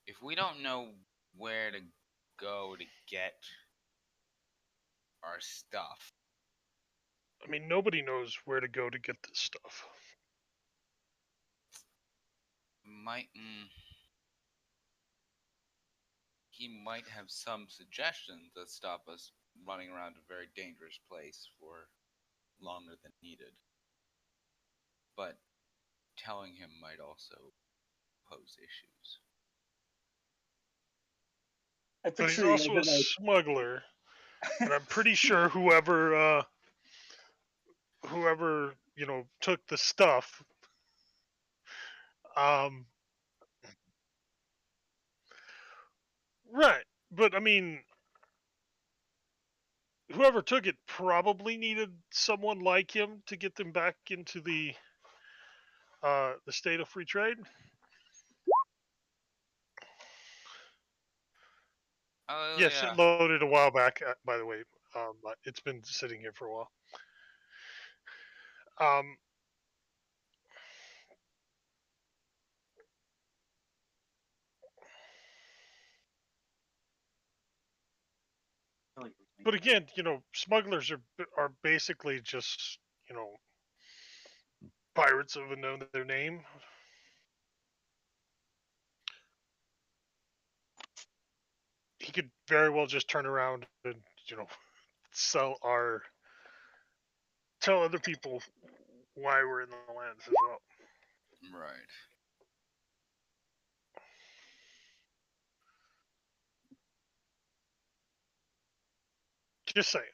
Speaker 3: If we don't know where to go to get our stuff,
Speaker 2: I mean, nobody knows where to go to get this stuff.
Speaker 3: might he might have some suggestions that stop us running around a very dangerous place for longer than needed. But telling him might also pose issues.
Speaker 5: I
Speaker 2: But he's
Speaker 5: picture you
Speaker 2: also a
Speaker 5: guys like,
Speaker 2: smuggler, and I'm pretty sure whoever took the stuff, um, right. But I mean, whoever took it probably needed someone like him to get them back into the state of free trade.
Speaker 3: Oh
Speaker 2: Yes,
Speaker 3: yeah,
Speaker 2: it loaded a while back. By the way, it's been sitting here for a while. Um, but again, smugglers are basically just pirates of another name. He could very well just turn around and sell our tell other people why we're in the lands as well.
Speaker 3: right.
Speaker 2: Just saying.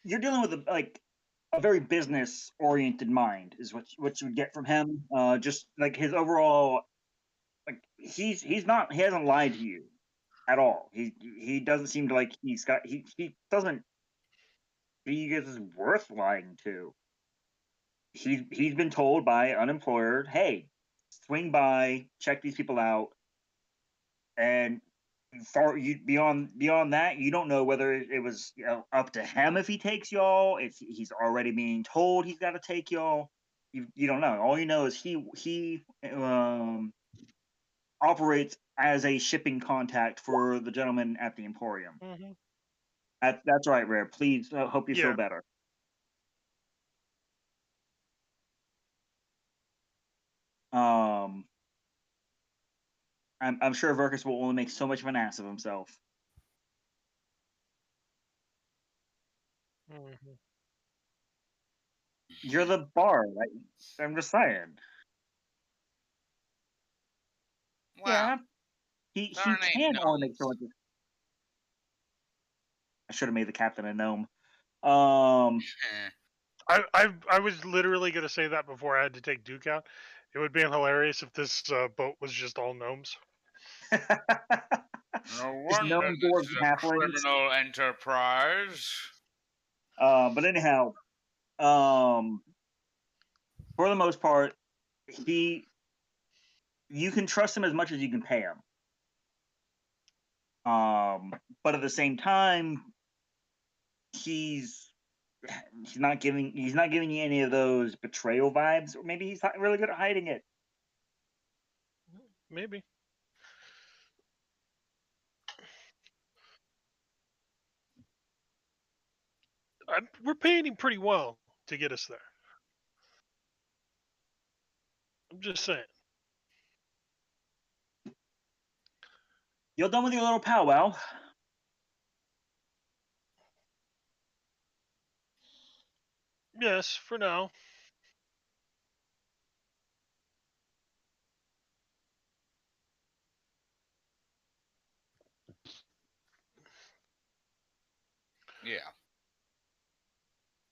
Speaker 5: you're dealing with a very business oriented mind is what you would get from him. Just like his overall, like he hasn't lied to you at all. He doesn't seem to like he doesn't see you guys as worth lying to. He's been told by an employer, hey, swing by, check these people out, and beyond that, you don't know whether it was up to him if he takes y'all, if he's already being told he's got to take y'all. You don't know. All you know is he operates as a shipping contact for the gentleman at the Emporium.
Speaker 2: Mm-hmm.
Speaker 5: That's right, Rare. Please, hope you feel
Speaker 2: Yeah.
Speaker 5: better. Um, I'm sure Verkus will only make so much of an ass of himself.
Speaker 2: Mhm.
Speaker 5: You're the bar, right? I'm just saying.
Speaker 3: Wow.
Speaker 5: Yeah, he
Speaker 3: Darn ain't
Speaker 5: can only make so much.
Speaker 3: gnomes.
Speaker 5: I should have made the captain a gnome.
Speaker 2: I was literally going to say that before I had to take Duke out. It would be hilarious if this boat was just all gnomes.
Speaker 3: No
Speaker 5: Just
Speaker 3: wonder
Speaker 5: gnome
Speaker 3: this
Speaker 5: dwarves
Speaker 3: is
Speaker 5: and
Speaker 3: a
Speaker 5: halflings.
Speaker 3: criminal enterprise.
Speaker 5: But anyhow, for the most part, you can trust him as much as you can pay him. But at the same time, he's not giving you any of those betrayal vibes, or maybe he's not really good at hiding it.
Speaker 2: Maybe. We're paying him pretty well to get us there. I'm just saying.
Speaker 5: You're done with your little powwow.
Speaker 2: Yes, for now.
Speaker 3: Yeah.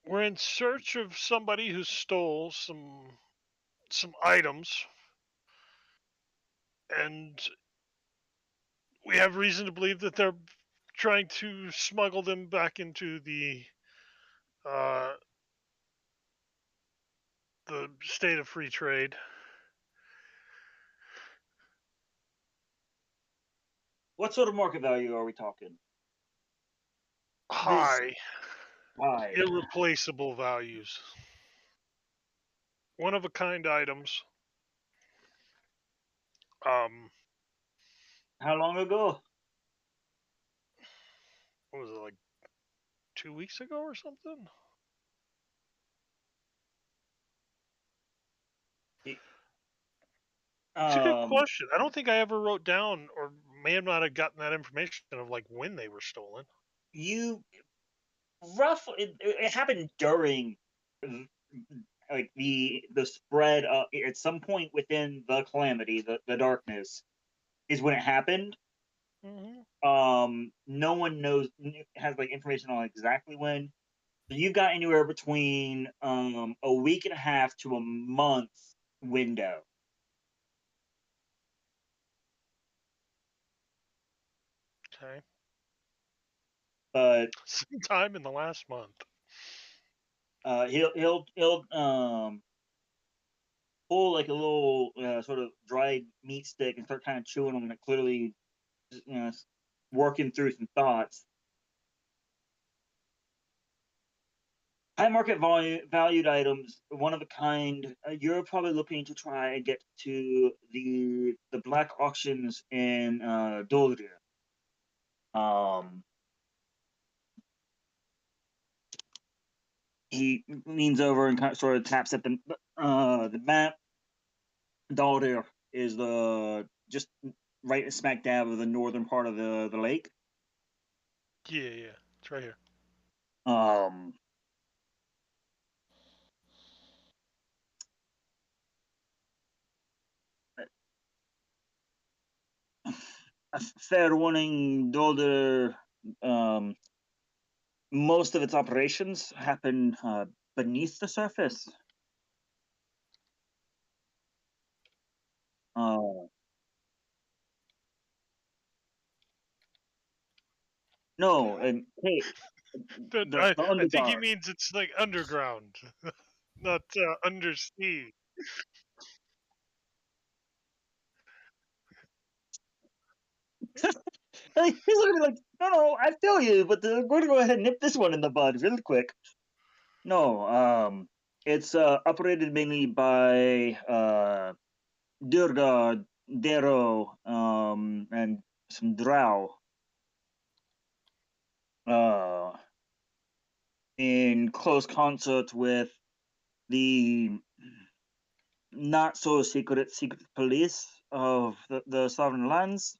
Speaker 2: We're in search of somebody who stole some items, and we have reason to believe that they're trying to smuggle them back into uh, the state of free trade.
Speaker 5: What sort of market value are we talking?
Speaker 2: High,
Speaker 5: High.
Speaker 2: irreplaceable values. One of a kind items. Um,
Speaker 5: How long ago?
Speaker 2: what was it, like 2 weeks ago or something? It's a good question. I don't think I ever wrote down, or may have not have gotten that information of like when they were stolen.
Speaker 5: You roughly it happened during like the spread at some point within the calamity, the darkness is when it happened. No one has like information on exactly when. So you've got anywhere between a week and a half to a month window.
Speaker 2: Okay.
Speaker 5: But
Speaker 2: sometime in the last month.
Speaker 5: He'll pull like a little sort of dried meat stick and start kind of chewing on it, clearly, you know, working through some thoughts. High market valued items, one of a kind. You're probably looking to try and get to the black auctions in Doldria. He leans over and kind of sort of taps at the map. Doldria is the just right smack dab of the northern part of the lake.
Speaker 2: Yeah, it's right here. A fair warning, Dolder, most of its operations happen beneath the surface. No, and hey, the I think he
Speaker 5: underdark.
Speaker 2: means it's like underground, not undersea.
Speaker 5: He's looking like, no, I feel you, but we're gonna go ahead and nip this one in the bud really quick. No, it's operated mainly by Durga, Dero, and some Drow. In close concert with the not so secret police. of the sovereign lands.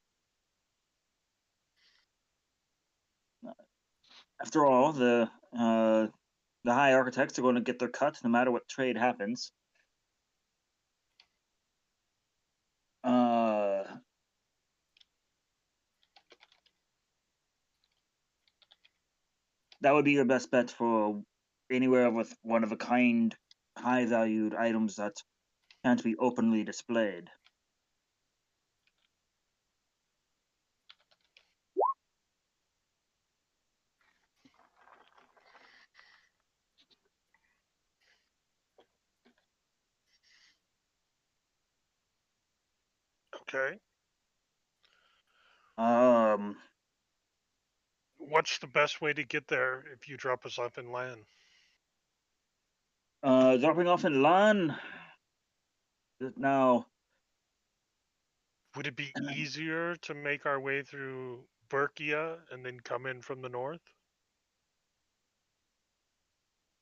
Speaker 5: After all, the high architects are going to get their cut no matter what trade happens. That would be your best bet for anywhere with one of a kind, high valued items that can't be openly displayed.
Speaker 2: Okay.
Speaker 5: Um,
Speaker 2: What's the best way to get there if you drop us off in land?
Speaker 5: Dropping off in Lan. Now,
Speaker 2: Would it be easier to make our way through Berkia and then come in from the north?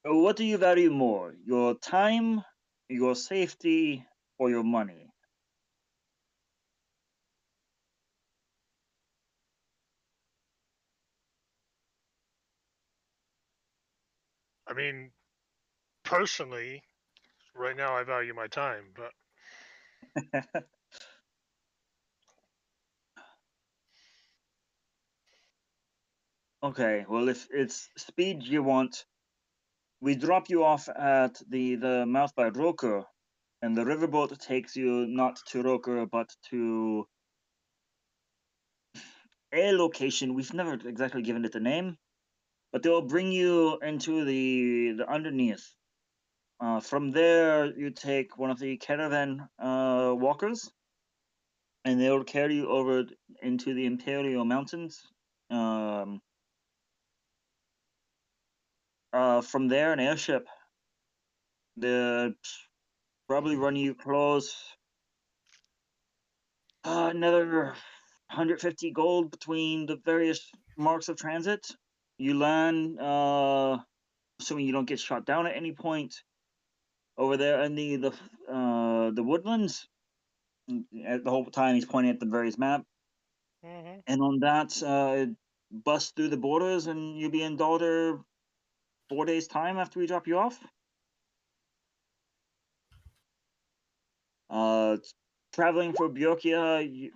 Speaker 5: what do you value more? Your time, your safety, or your money?
Speaker 2: I mean, personally, right now I value my time, but
Speaker 5: Okay, well, if it's speed you want, we drop you off at the mouth by Roker, and the riverboat takes you not to Roker but to a location. We've never exactly given it a name, but they'll bring you into the underneath. From there, you take one of the caravan walkers, and they'll carry you over into the Imperial Mountains. Um, from there, an airship. They'll probably run you close. Another 150 gold between the various marks of transit. You land, assuming you don't get shot down at any point, over there in the woodlands. The whole time he's pointing at the various map, and on that, bust through the borders, and you'll be in Dalder 4 days time after we drop you off. Traveling for Bjorkia,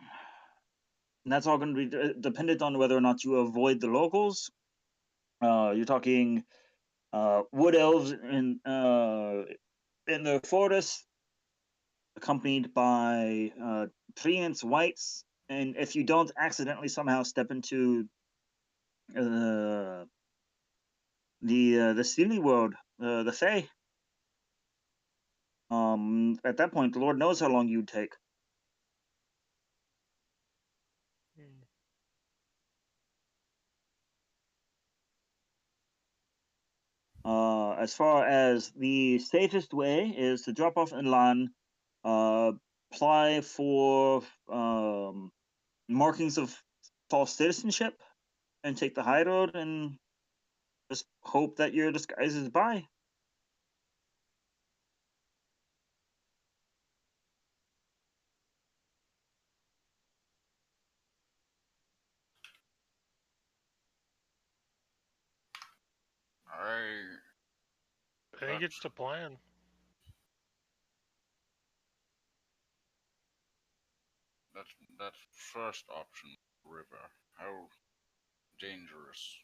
Speaker 5: that's all going to be dependent on whether or not you avoid the locals. You're talking wood elves in the forest, accompanied by treants, whites, and if you don't accidentally somehow step into uh, the Steely world, the Fae, at that point, the Lord knows how long you'd take. As far as the safest way is to drop off in Lan, apply for markings of false citizenship, and take the high road, and just hope that your disguise is by.
Speaker 2: I think it's the plan.
Speaker 3: That first option, river. How dangerous?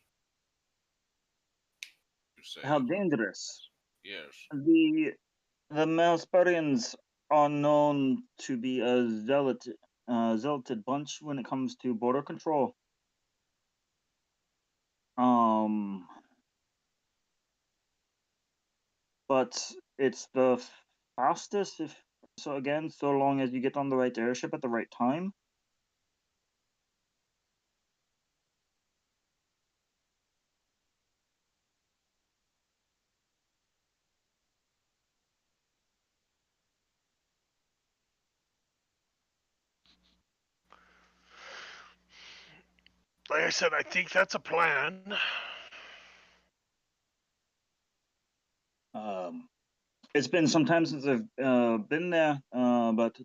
Speaker 3: You say
Speaker 5: How
Speaker 3: it would-
Speaker 5: dangerous!
Speaker 3: Yes.
Speaker 5: The Malsparians are known to be a zealoted bunch when it comes to border control. Um, but it's the fastest, if so. Again, so long as you get on the right airship at the right time.
Speaker 2: Like I said, I think that's a plan.
Speaker 5: It's been some time since I've been there, but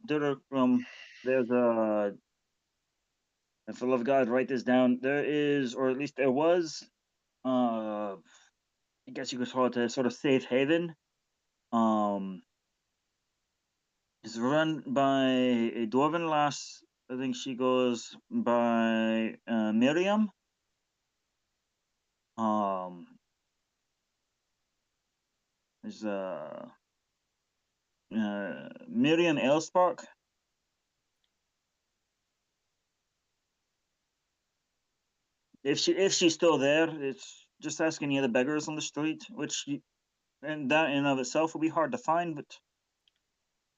Speaker 5: there's a. And for the love of God, write this down. There is, or at least there was, I guess you could call it a sort of safe haven. It's run by a dwarven lass. I think she goes by Miriam. There's Miriam Elspark. If she's still there, it's just ask any of the beggars on the street, and that in and of itself will be hard to find, but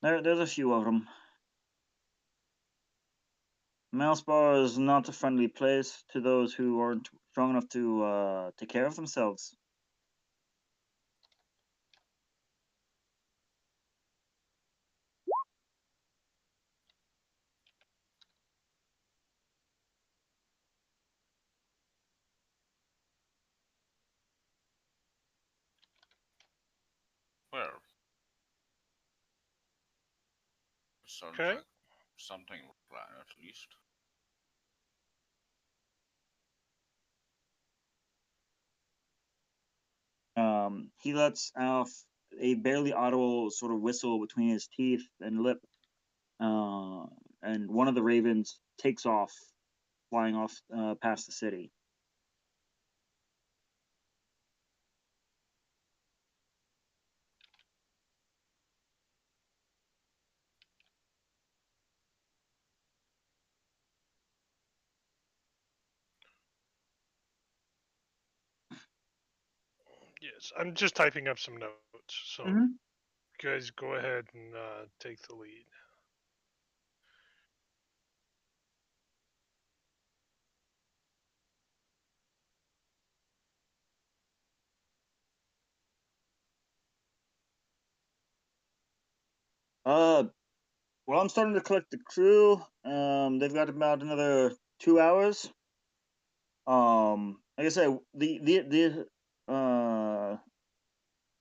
Speaker 5: there's a few of them. Malsbar is not a friendly place to those who aren't strong enough to take care of themselves.
Speaker 3: Well, sounds
Speaker 2: Okay.
Speaker 3: like something was planned at least.
Speaker 5: He lets out a barely audible sort of whistle between his teeth and lip, and one of the ravens takes off, flying off past the city.
Speaker 2: Yes, I'm just typing up some notes. So
Speaker 5: Mm-hmm.
Speaker 2: you guys go ahead and take the lead.
Speaker 5: Well, I'm starting to collect the crew. They've got about another 2 hours. Like I said, the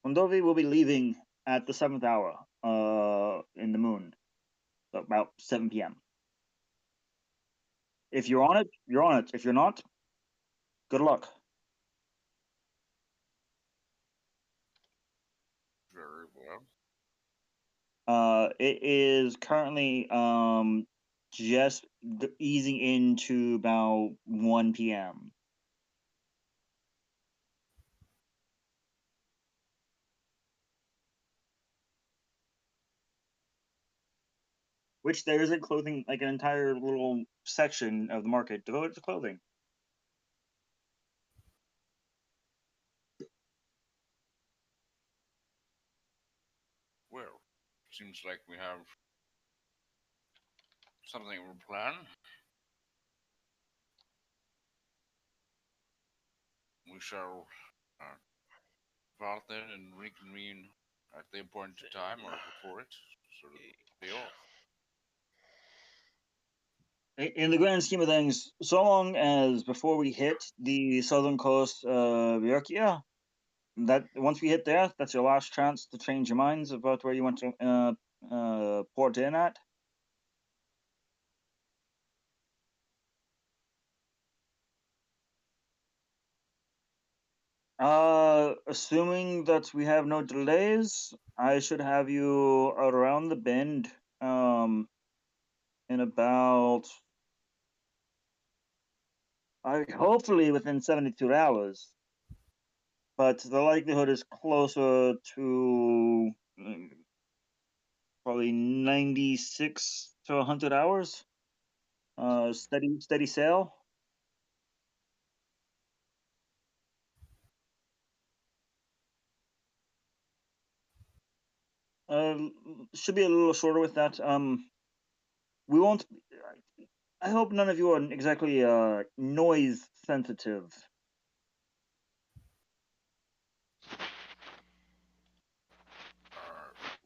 Speaker 5: Mondovi will be leaving at the 7th hour. In the moon, so about 7 p.m. If you're on it, you're on it. If you're not, good luck.
Speaker 3: Very well.
Speaker 5: It is currently just easing into about 1 p.m. Which there is a clothing, like an entire little section of the market devoted to clothing.
Speaker 3: Well, seems like we have something we're planning. We shall go out there and reconvene at the appointed time or before it, sort of be off.
Speaker 5: In the grand scheme of things, so long as before we hit the southern coast of Byakuya, that once we hit there, that's your last chance to change your minds about where you want to port in at. Assuming that we have no delays, I should have you around the bend in about hopefully within 72 hours. But the likelihood is closer to probably 96 to 100 hours. Steady sail. Should be a little shorter with that. We won't. I hope none of you are exactly noise sensitive.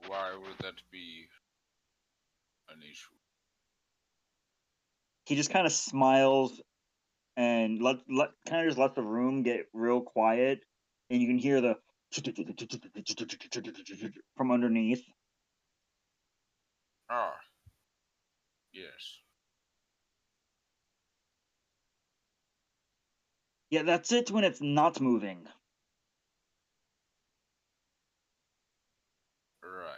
Speaker 3: Why would that be an issue?
Speaker 5: He just kind of smiles and kind of just let the room get real quiet, and you can hear the from underneath.
Speaker 3: Ah, Yes.
Speaker 5: Yeah, that's it when it's not moving.
Speaker 3: Right.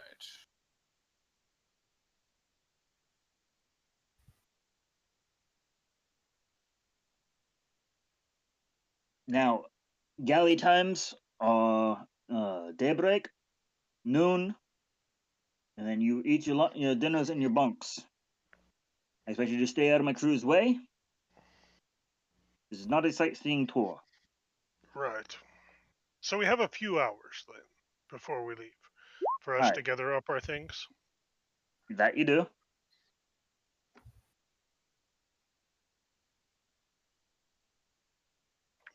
Speaker 5: Now, galley times daybreak, noon, and then you eat your dinners in your bunks. I expect you to stay out of my crew's way. This is not a sightseeing tour.
Speaker 2: Right. So we have a few hours then before we leave for us
Speaker 5: Alright.
Speaker 2: to gather up our things.
Speaker 5: That you do.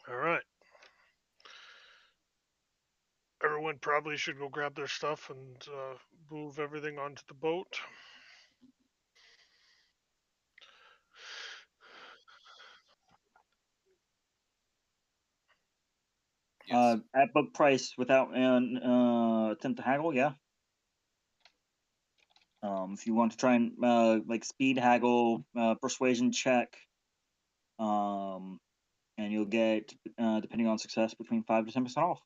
Speaker 2: All right. Everyone probably should go grab their stuff and move everything onto the boat.
Speaker 3: Yes.
Speaker 5: At book price without an attempt to haggle, yeah. If you want to try and like speed haggle, persuasion check, and you'll get depending on success between 5 to 10% off.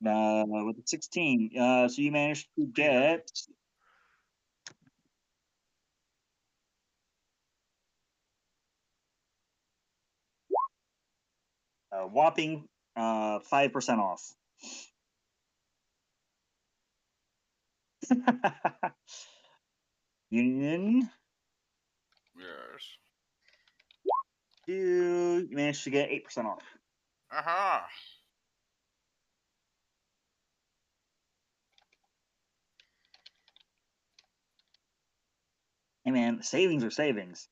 Speaker 5: With the 16, so you managed to get a whopping 5% off. Union,
Speaker 3: Yes.
Speaker 5: you managed to get 8% off.
Speaker 3: Aha.
Speaker 5: Hey man, savings are savings.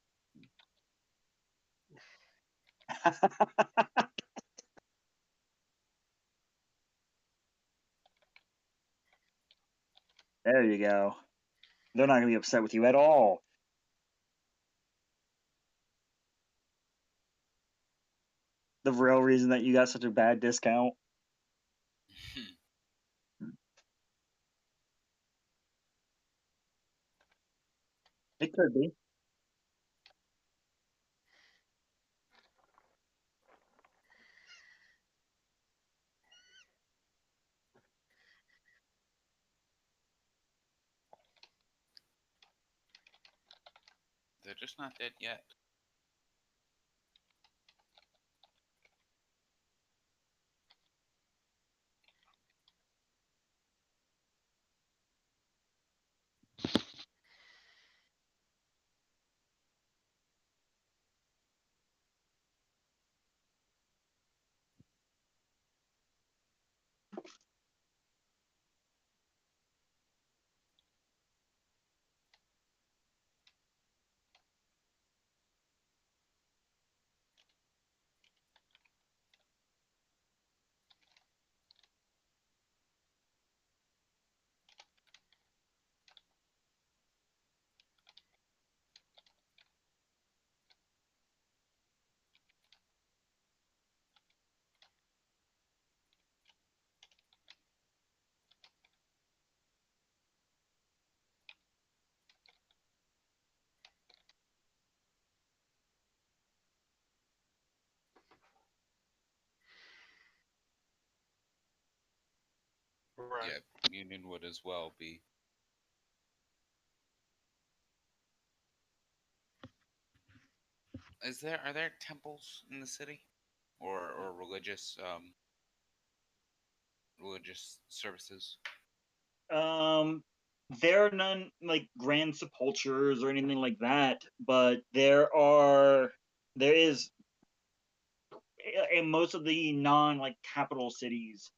Speaker 5: There you go. They're not going to be upset with you at all. The real reason that you got such a bad discount. It could be.
Speaker 3: They're just not dead yet.
Speaker 2: Right.
Speaker 3: Yeah, Union would as well be. Are there temples in the city, or religious services?
Speaker 5: There are none like grand sepulchres or anything like that, but there is in most of the non like capital cities.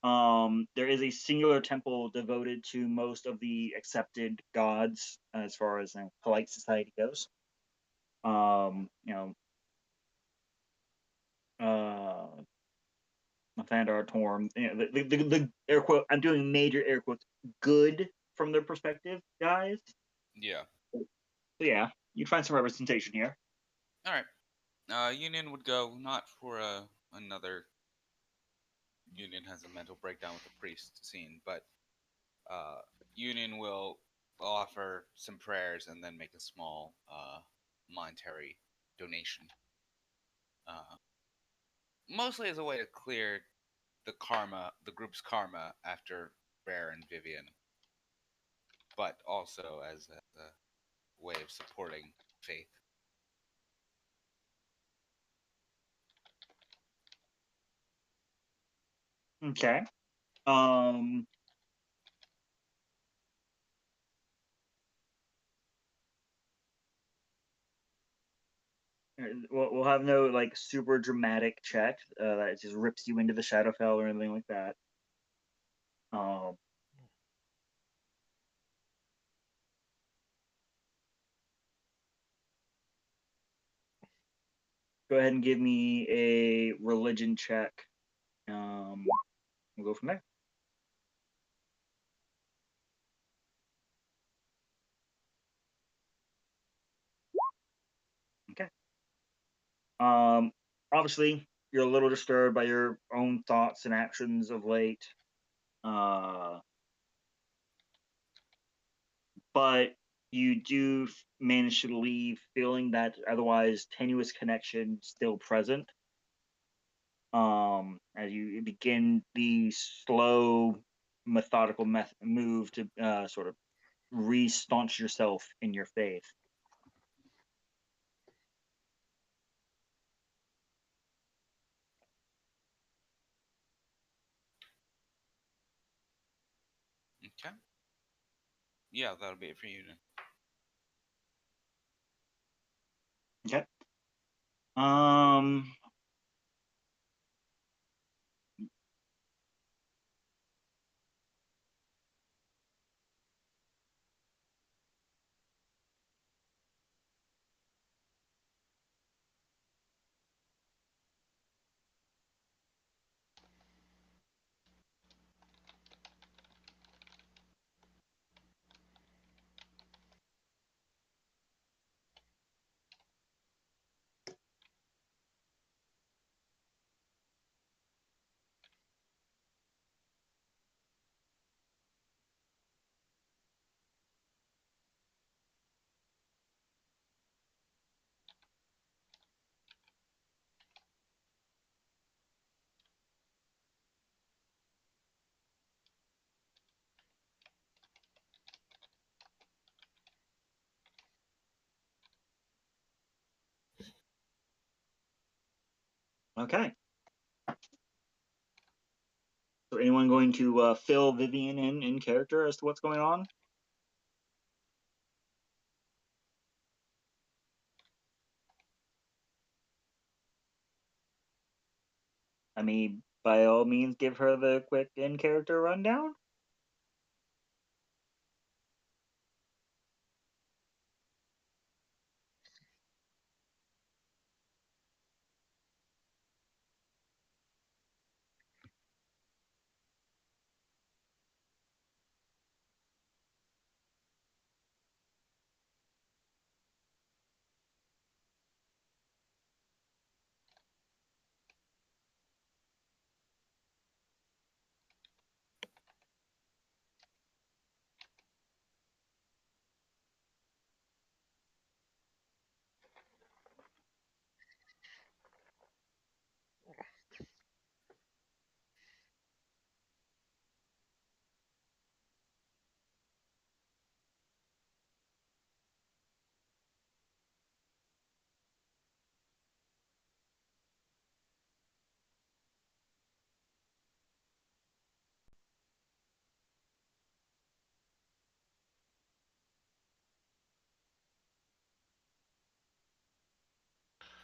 Speaker 5: There is a singular temple devoted to most of the accepted gods as far as polite society goes. You know, Mathandar Torm, you know, the air quote, I'm doing major air quotes, good from their perspective, guys.
Speaker 3: Yeah.
Speaker 5: So yeah, you'd find some representation here.
Speaker 3: All right. Union would go not for another Union has a mental breakdown with the priest scene, but Union will offer some prayers and then make a small monetary donation. Mostly as a way to clear the group's karma after Bear and Vivian, but also as a way of supporting faith.
Speaker 5: Okay. Um. We'll have no like super dramatic check that just rips you into the Shadowfell or anything like that. Um. Go ahead and give me a religion check. We'll go from there. Okay. Obviously, you're a little disturbed by your own thoughts and actions of late. But you do manage to leave feeling that otherwise tenuous connection still present. As you begin the slow, methodical move to sort of re-staunch yourself in your faith.
Speaker 3: Okay. Yeah, that'll be it for you then.
Speaker 5: Okay. Um. Okay. So, anyone going to fill Vivian in character as to what's going on? I mean, by all means, give her the quick in character rundown.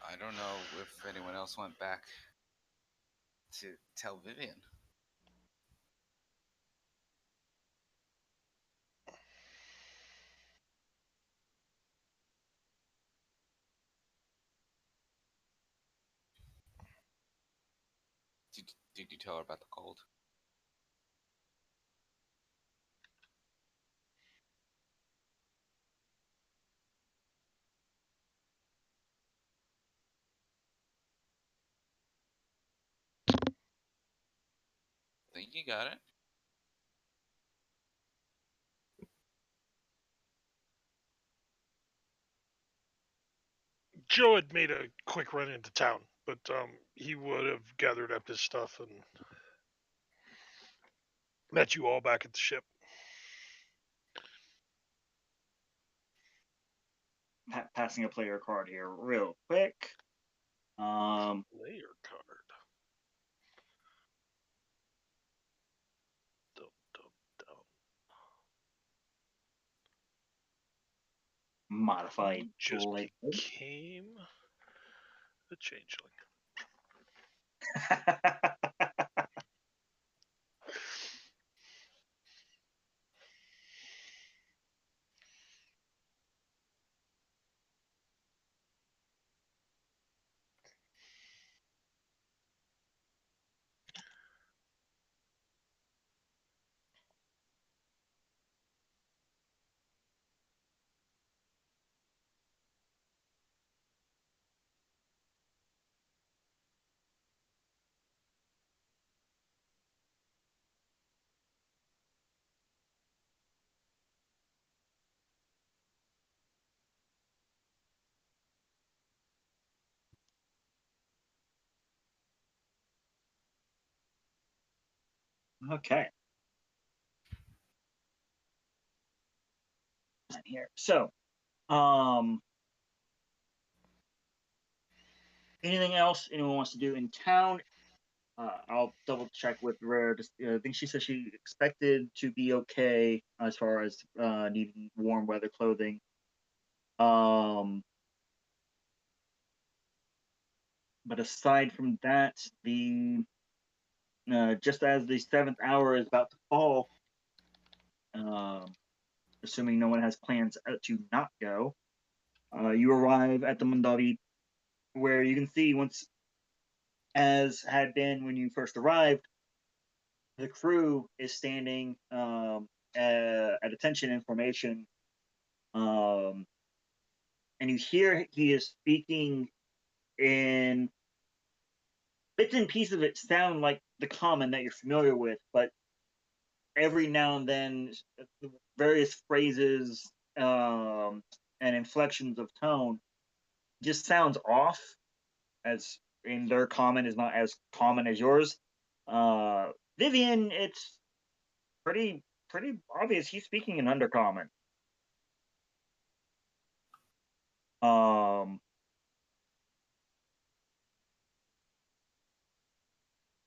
Speaker 3: I don't know if anyone else went back to tell Vivian. Did you tell her about the cold? I think you got it.
Speaker 2: Joe had made a quick run into town, but he would have gathered up his stuff and met you all back at the ship.
Speaker 5: Passing a player card here real quick.
Speaker 2: Player card. Dum, dum, dum.
Speaker 5: Modified
Speaker 2: Just
Speaker 5: blade.
Speaker 2: became a changeling.
Speaker 5: Okay. Here. So, anything else anyone wants to do in town? I'll double check with Rare. I think she said she expected to be okay as far as needing warm weather clothing. But aside from that, the just as the 7th hour is about to fall, assuming no one has plans to not go, you arrive at the Mondavi, where you can see once, as had been when you first arrived, the crew is standing at attention in formation, and you hear he is speaking in bits and pieces of it sound like the common that you're familiar with, but every now and then various phrases and inflections of tone just sounds off, as in their common is not as common as yours. Vivian, it's pretty obvious he's speaking in undercommon.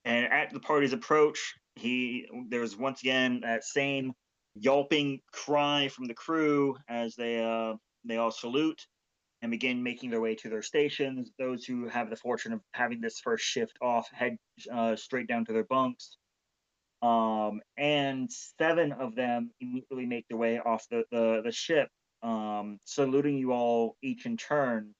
Speaker 5: And at the party's approach, there's once again that same yelping cry from the crew as they all salute and begin making their way to their stations. Those who have the fortune of having this first shift off head straight down to their bunks. And 7 of them immediately make their way off the ship, saluting you all each in turn.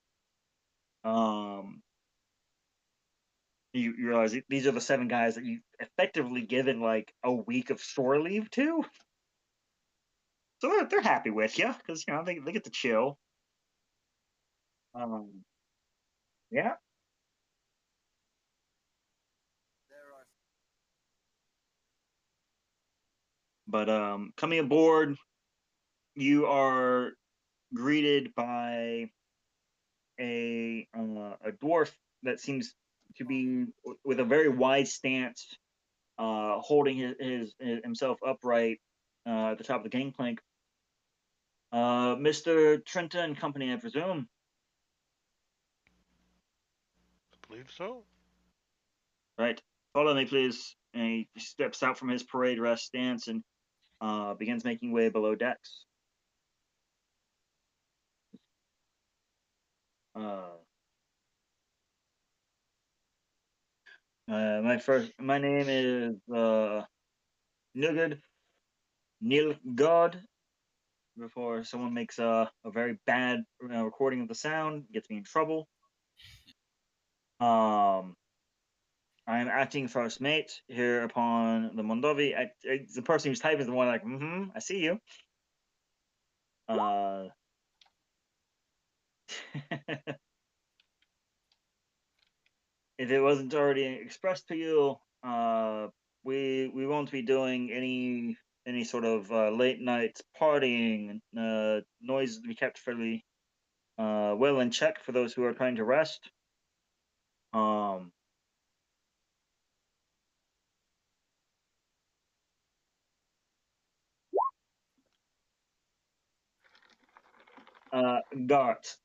Speaker 5: You realize these are the 7 guys that you effectively given like a week of shore leave to. So they're happy with you because they get to chill. Yeah. But coming aboard, you are greeted by a dwarf that seems to be with a very wide stance, holding his himself upright at the top of the gangplank. Mr. Trenta and company, I presume.
Speaker 2: I believe so.
Speaker 5: Right. Follow me, please. And he steps out from his parade rest stance and begins making way below decks. My name is Nugad Nilgod. Before someone makes a very bad recording of the sound, gets me in trouble. I'm acting first mate here upon the Mondovi. The person who's typing is the one like, I see you. If it wasn't already expressed to you, we won't be doing any sort of late night partying. Noise to be kept fairly well in check for those who are trying to rest. Gart, Gart.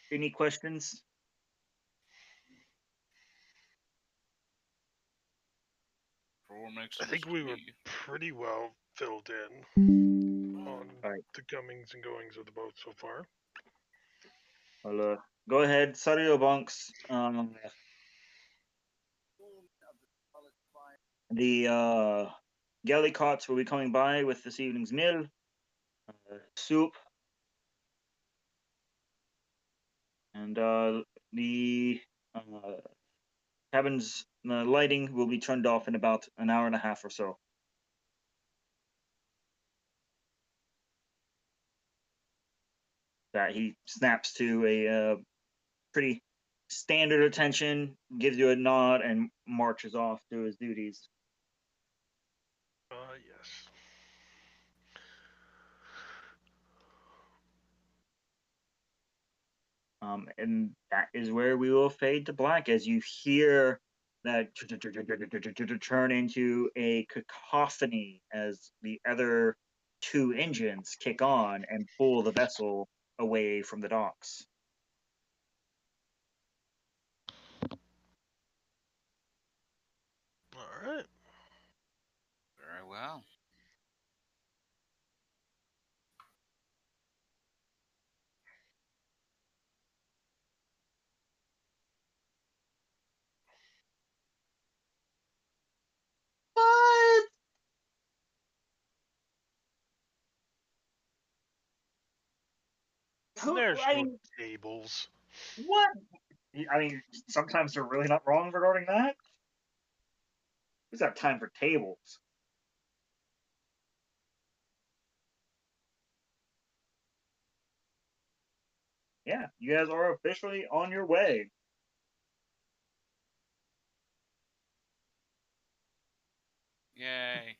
Speaker 5: Any questions?
Speaker 2: I think we were pretty well filled in on
Speaker 5: Alright.
Speaker 2: the comings and goings of the boat so far.
Speaker 5: Well, go ahead, Sario Bunks. The gallicots will be coming by with this evening's meal, soup, and the cabin's lighting will be turned off in about an hour and a half or so. That he snaps to a pretty standard attention, gives you a nod, and marches off to his duties.
Speaker 2: Yes.
Speaker 5: And that is where we will fade to black as you hear that turn into a cacophony as the other two engines kick on and pull the vessel away from the docks.
Speaker 2: All right.
Speaker 3: Very well.
Speaker 5: What?
Speaker 2: There's
Speaker 5: I
Speaker 2: no
Speaker 5: mean,
Speaker 2: tables.
Speaker 5: what? I mean, sometimes they're really not wrong regarding that. Who's got time for tables? Yeah, you guys are officially on your way.
Speaker 3: Yay.